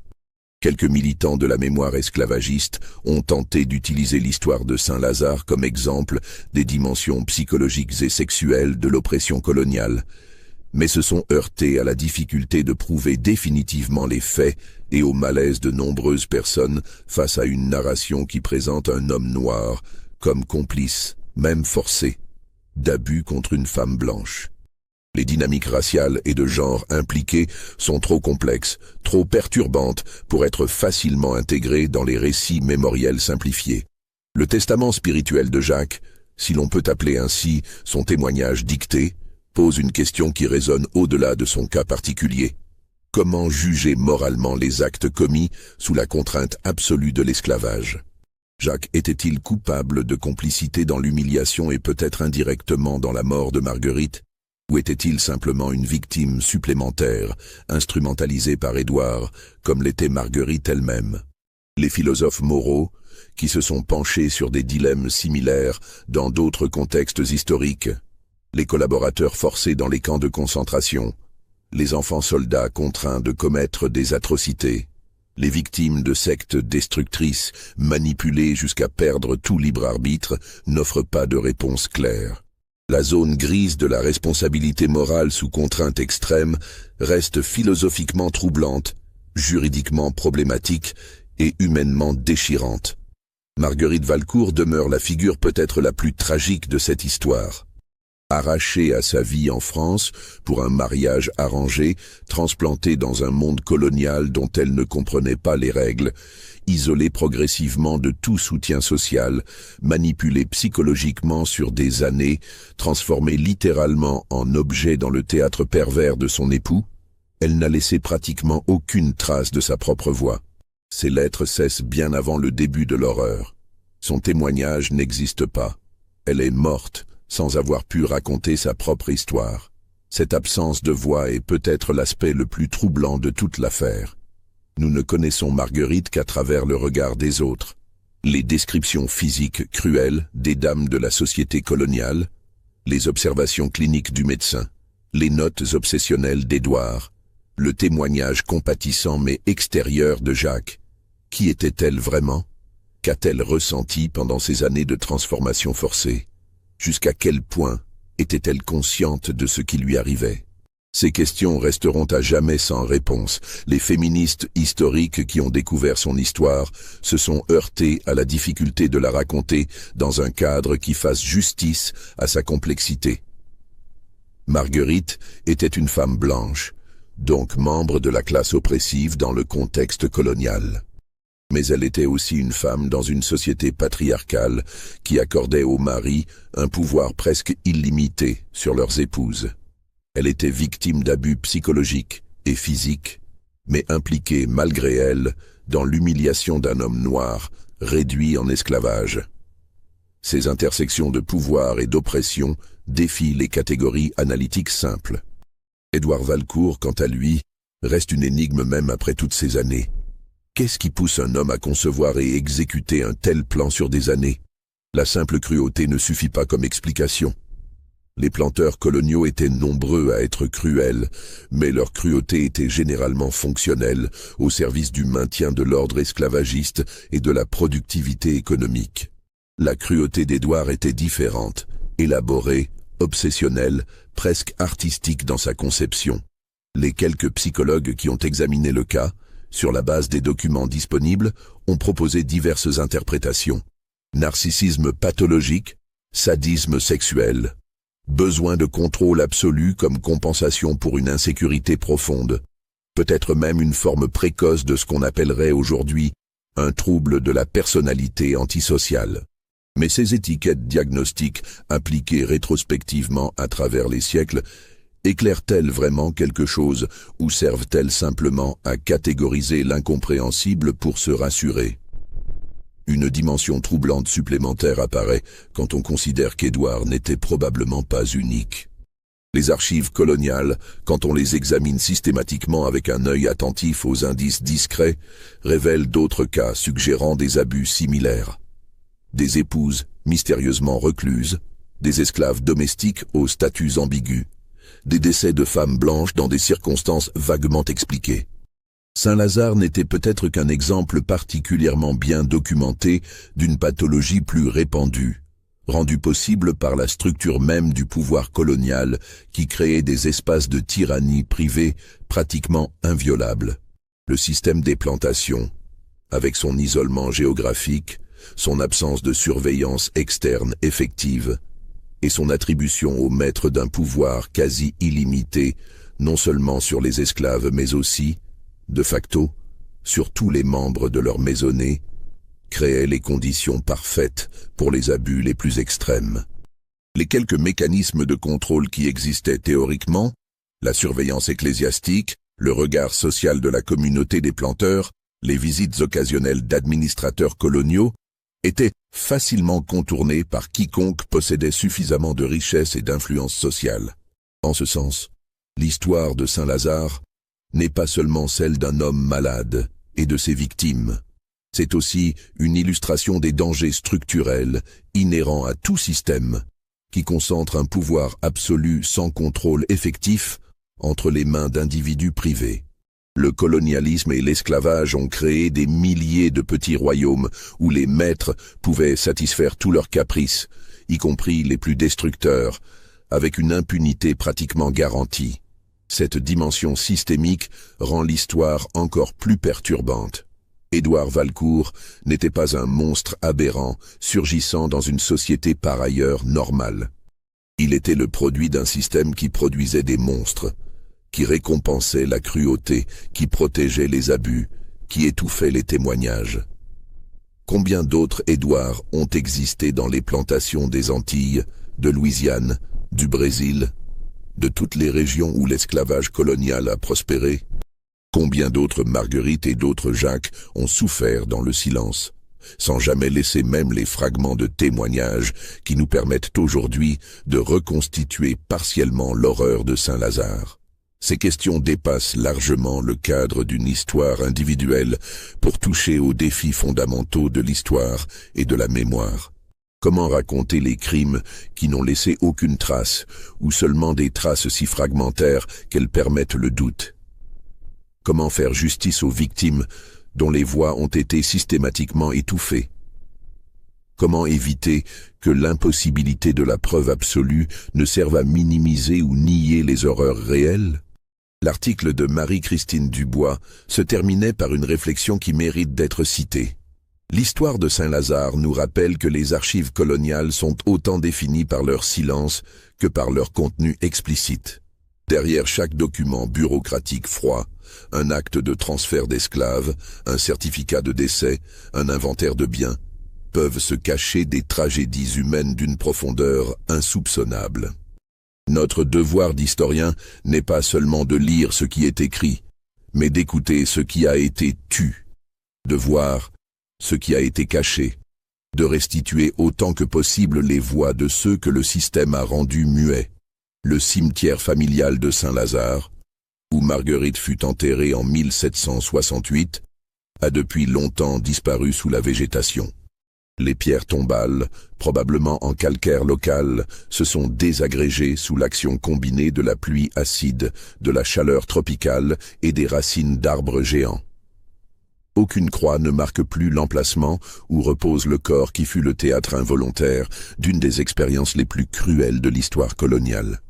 Quelques militants de la mémoire esclavagiste ont tenté d'utiliser l'histoire de Saint-Lazare comme exemple des dimensions psychologiques et sexuelles de l'oppression coloniale, mais se sont heurtés à la difficulté de prouver définitivement les faits et au malaise de nombreuses personnes face à une narration qui présente un homme noir comme complice, même forcé, d'abus contre une femme blanche. Les dynamiques raciales et de genre impliquées sont trop complexes, trop perturbantes pour être facilement intégrées dans les récits mémoriels simplifiés. Le testament spirituel de Jacques, si l'on peut appeler ainsi son témoignage dicté, pose une question qui résonne au-delà de son cas particulier. Comment juger moralement les actes commis sous la contrainte absolue de l'esclavage? Jacques était-il coupable de complicité dans l'humiliation et peut-être indirectement dans la mort de Marguerite? Ou était-il simplement une victime supplémentaire, instrumentalisée par Édouard, comme l'était Marguerite elle-même? Les philosophes moraux, qui se sont penchés sur des dilemmes similaires dans d'autres contextes historiques, les collaborateurs forcés dans les camps de concentration, les enfants soldats contraints de commettre des atrocités, les victimes de sectes destructrices manipulées jusqu'à perdre tout libre arbitre, n'offrent pas de réponse claire. La zone grise de la responsabilité morale sous contrainte extrême reste philosophiquement troublante, juridiquement problématique et humainement déchirante. Marguerite Valcourt demeure la figure peut-être la plus tragique de cette histoire. Arrachée à sa vie en France pour un mariage arrangé, transplantée dans un monde colonial dont elle ne comprenait pas les règles, isolée progressivement de tout soutien social, manipulée psychologiquement sur des années, transformée littéralement en objet dans le théâtre pervers de son époux, elle n'a laissé pratiquement aucune trace de sa propre voix. Ses lettres cessent bien avant le début de l'horreur. Son témoignage n'existe pas. Elle est morte, sans avoir pu raconter sa propre histoire. Cette absence de voix est peut-être l'aspect le plus troublant de toute l'affaire. Nous ne connaissons Marguerite qu'à travers le regard des autres. Les descriptions physiques cruelles des dames de la société coloniale, les observations cliniques du médecin, les notes obsessionnelles d'Édouard, le témoignage compatissant mais extérieur de Jacques. Qui était-elle vraiment? Qu'a-t-elle ressenti pendant ces années de transformation forcée? Jusqu'à quel point était-elle consciente de ce qui lui arrivait? Ces questions resteront à jamais sans réponse. Les féministes historiques qui ont découvert son histoire se sont heurtés à la difficulté de la raconter dans un cadre qui fasse justice à sa complexité. Marguerite était une femme blanche, donc membre de la classe oppressive dans le contexte colonial. Mais elle était aussi une femme dans une société patriarcale qui accordait aux maris un pouvoir presque illimité sur leurs épouses. Elle était victime d'abus psychologiques et physiques, mais impliquée malgré elle dans l'humiliation d'un homme noir réduit en esclavage. Ces intersections de pouvoir et d'oppression défient les catégories analytiques simples. Édouard Valcourt, quant à lui, reste une énigme même après toutes ces années. Qu'est-ce qui pousse un homme à concevoir et exécuter un tel plan sur des années? La simple cruauté ne suffit pas comme explication. Les planteurs coloniaux étaient nombreux à être cruels, mais leur cruauté était généralement fonctionnelle, au service du maintien de l'ordre esclavagiste et de la productivité économique. La cruauté d'Édouard était différente, élaborée, obsessionnelle, presque artistique dans sa conception. Les quelques psychologues qui ont examiné le cas, sur la base des documents disponibles, ont proposé diverses interprétations. Narcissisme pathologique, sadisme sexuel, besoin de contrôle absolu comme compensation pour une insécurité profonde, peut-être même une forme précoce de ce qu'on appellerait aujourd'hui un trouble de la personnalité antisociale. Mais ces étiquettes diagnostiques, appliquées rétrospectivement à travers les siècles, éclairent-elles vraiment quelque chose ou servent-elles simplement à catégoriser l'incompréhensible pour se rassurer? Une dimension troublante supplémentaire apparaît quand on considère qu'Édouard n'était probablement pas unique. Les archives coloniales, quand on les examine systématiquement avec un œil attentif aux indices discrets, révèlent d'autres cas suggérant des abus similaires. Des épouses mystérieusement recluses, des esclaves domestiques aux statuts ambigus, des décès de femmes blanches dans des circonstances vaguement expliquées. Saint-Lazare n'était peut-être qu'un exemple particulièrement bien documenté d'une pathologie plus répandue, rendue possible par la structure même du pouvoir colonial qui créait des espaces de tyrannie privés pratiquement inviolables. Le système des plantations, avec son isolement géographique, son absence de surveillance externe effective, et son attribution au maître d'un pouvoir quasi illimité, non seulement sur les esclaves mais aussi, de facto, sur tous les membres de leur maisonnée, créait les conditions parfaites pour les abus les plus extrêmes. Les quelques mécanismes de contrôle qui existaient théoriquement, la surveillance ecclésiastique, le regard social de la communauté des planteurs, les visites occasionnelles d'administrateurs coloniaux, étaient facilement contournés par quiconque possédait suffisamment de richesse et d'influence sociale. En ce sens, l'histoire de Saint-Lazare n'est pas seulement celle d'un homme malade et de ses victimes. C'est aussi une illustration des dangers structurels inhérents à tout système qui concentre un pouvoir absolu sans contrôle effectif entre les mains d'individus privés. Le colonialisme et l'esclavage ont créé des milliers de petits royaumes où les maîtres pouvaient satisfaire tous leurs caprices, y compris les plus destructeurs, avec une impunité pratiquement garantie. Cette dimension systémique rend l'histoire encore plus perturbante. Édouard Valcourt n'était pas un monstre aberrant, surgissant dans une société par ailleurs normale. Il était le produit d'un système qui produisait des monstres, qui récompensait la cruauté, qui protégeait les abus, qui étouffait les témoignages. Combien d'autres Édouards ont existé dans les plantations des Antilles, de Louisiane, du Brésil, de toutes les régions où l'esclavage colonial a prospéré? Combien d'autres Marguerite et d'autres Jacques ont souffert dans le silence, sans jamais laisser même les fragments de témoignages qui nous permettent aujourd'hui de reconstituer partiellement l'horreur de Saint-Lazare? Ces questions dépassent largement le cadre d'une histoire individuelle pour toucher aux défis fondamentaux de l'histoire et de la mémoire. Comment raconter les crimes qui n'ont laissé aucune trace, ou seulement des traces si fragmentaires qu'elles permettent le doute? Comment faire justice aux victimes dont les voix ont été systématiquement étouffées? Comment éviter que l'impossibilité de la preuve absolue ne serve à minimiser ou nier les horreurs réelles? L'article de Marie-Christine Dubois se terminait par une réflexion qui mérite d'être citée. L'histoire de Saint-Lazare nous rappelle que les archives coloniales sont autant définies par leur silence que par leur contenu explicite. Derrière chaque document bureaucratique froid, un acte de transfert d'esclaves, un certificat de décès, un inventaire de biens, peuvent se cacher des tragédies humaines d'une profondeur insoupçonnable. Notre devoir d'historien n'est pas seulement de lire ce qui est écrit, mais d'écouter ce qui a été tu, de voir ce qui a été caché, de restituer autant que possible les voix de ceux que le système a rendus muets. Le cimetière familial de Saint-Lazare, où Marguerite fut enterrée en 1768, a depuis longtemps disparu sous la végétation. Les pierres tombales, probablement en calcaire local, se sont désagrégées sous l'action combinée de la pluie acide, de la chaleur tropicale et des racines d'arbres géants. Aucune croix ne marque plus l'emplacement où repose le corps qui fut le théâtre involontaire d'une des expériences les plus cruelles de l'histoire coloniale.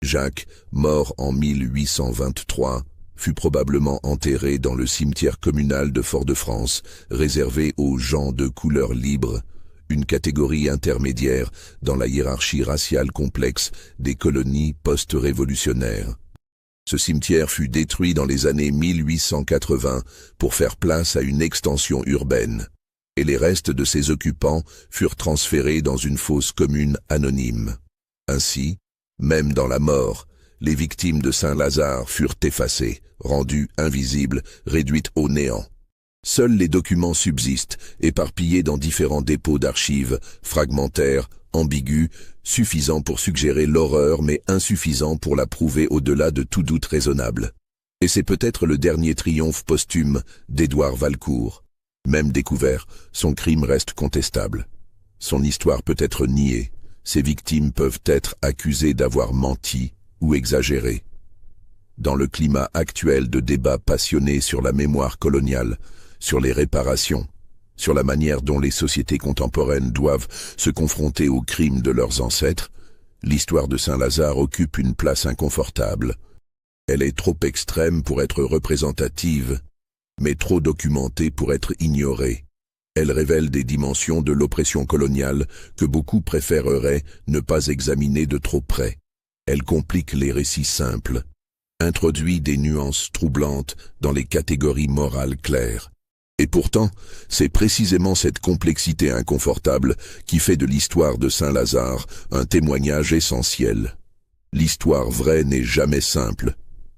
Jacques, mort en 1823, fut probablement enterré dans le cimetière communal de Fort-de-France, réservé aux gens de couleur libre, une catégorie intermédiaire dans la hiérarchie raciale complexe des colonies post-révolutionnaires. Ce cimetière fut détruit dans les années 1880 pour faire place à une extension urbaine, et les restes de ses occupants furent transférés dans une fosse commune anonyme. Ainsi, même dans la mort, les victimes de Saint-Lazare furent effacées, rendues invisibles, réduites au néant. Seuls les documents subsistent, éparpillés dans différents dépôts d'archives, fragmentaires, ambigus, suffisants pour suggérer l'horreur mais insuffisants pour la prouver au-delà de tout doute raisonnable. Et c'est peut-être le dernier triomphe posthume d'Édouard Valcourt. Même découvert, son crime reste contestable. Son histoire peut être niée, ses victimes peuvent être accusées d'avoir menti ou exagéré. Dans le climat actuel de débats passionnés sur la mémoire coloniale, sur les réparations, sur la manière dont les sociétés contemporaines doivent se confronter aux crimes de leurs ancêtres, l'histoire de Saint-Lazare occupe une place inconfortable. Elle est trop extrême pour être représentative, mais trop documentée pour être ignorée. Elle révèle des dimensions de l'oppression coloniale que beaucoup préféreraient ne pas examiner de trop près. Elle complique les récits simples, introduit des nuances troublantes dans les catégories morales claires. Et pourtant, c'est précisément cette complexité inconfortable qui fait de l'histoire de Saint-Lazare un témoignage essentiel. L'histoire vraie n'est jamais simple,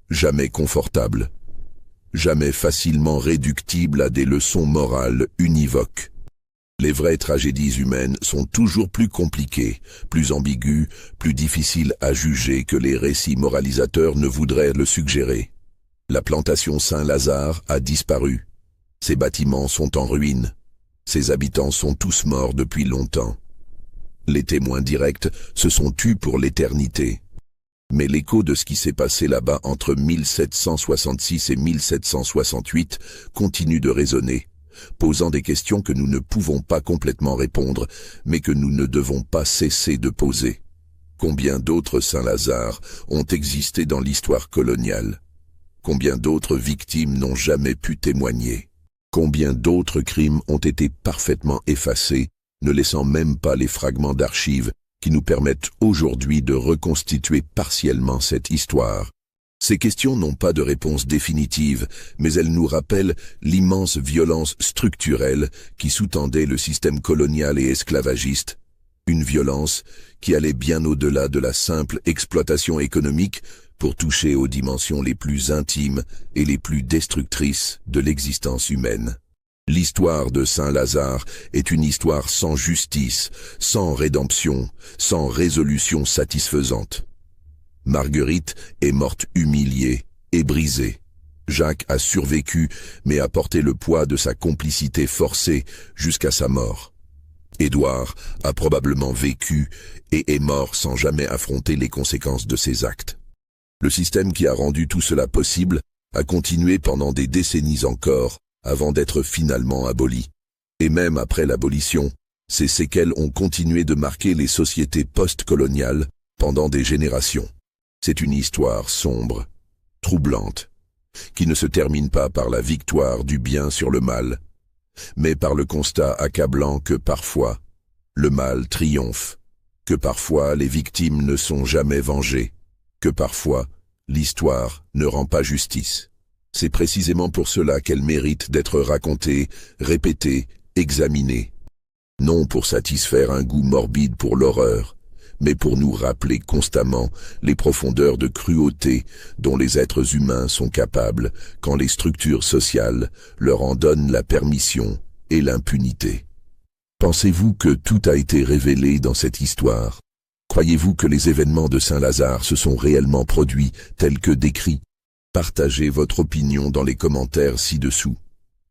jamais confortable, jamais facilement réductible à des leçons morales univoques. Les vraies tragédies humaines sont toujours plus compliquées, plus ambiguës, plus difficiles à juger que les récits moralisateurs ne voudraient le suggérer. La plantation Saint-Lazare a disparu. Ses bâtiments sont en ruine. Ses habitants sont tous morts depuis longtemps. Les témoins directs se sont tus pour l'éternité. Mais l'écho de ce qui s'est passé là-bas entre 1766 et 1768 continue de résonner, posant des questions que nous ne pouvons pas complètement répondre, mais que nous ne devons pas cesser de poser. Combien d'autres Saint-Lazare ont existé dans l'histoire coloniale? Combien d'autres victimes n'ont jamais pu témoigner? Combien d'autres crimes ont été parfaitement effacés, ne laissant même pas les fragments d'archives qui nous permettent aujourd'hui de reconstituer partiellement cette histoire. Ces questions n'ont pas de réponse définitive, mais elles nous rappellent l'immense violence structurelle qui sous-tendait le système colonial et esclavagiste, une violence qui allait bien au-delà de la simple exploitation économique pour toucher aux dimensions les plus intimes et les plus destructrices de l'existence humaine. L'histoire de Saint-Lazare est une histoire sans justice, sans rédemption, sans résolution satisfaisante. Marguerite est morte humiliée et brisée. Jacques a survécu, mais a porté le poids de sa complicité forcée jusqu'à sa mort. Édouard a probablement vécu et est mort sans jamais affronter les conséquences de ses actes. Le système qui a rendu tout cela possible a continué pendant des décennies encore, avant d'être finalement aboli. Et même après l'abolition, ces séquelles ont continué de marquer les sociétés post-coloniales pendant des générations. C'est une histoire sombre, troublante, qui ne se termine pas par la victoire du bien sur le mal, mais par le constat accablant que parfois, le mal triomphe, que parfois les victimes ne sont jamais vengées, que parfois, l'histoire ne rend pas justice. C'est précisément pour cela qu'elle mérite d'être racontée, répétée, examinée. Non pour satisfaire un goût morbide pour l'horreur, mais pour nous rappeler constamment les profondeurs de cruauté dont les êtres humains sont capables quand les structures sociales leur en donnent la permission et l'impunité. Pensez-vous que tout a été révélé dans cette histoire? Croyez-vous que les événements de Saint-Lazare se sont réellement produits tels que décrits? Partagez votre opinion dans les commentaires ci-dessous.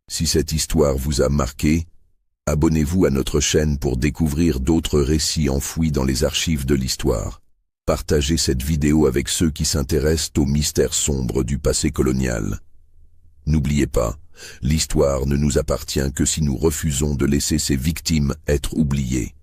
Si cette histoire vous a marqué, abonnez-vous à notre chaîne pour découvrir d'autres récits enfouis dans les archives de l'histoire. Partagez cette vidéo avec ceux qui s'intéressent aux mystères sombres du passé colonial. N'oubliez pas, l'histoire ne nous appartient que si nous refusons de laisser ses victimes être oubliées.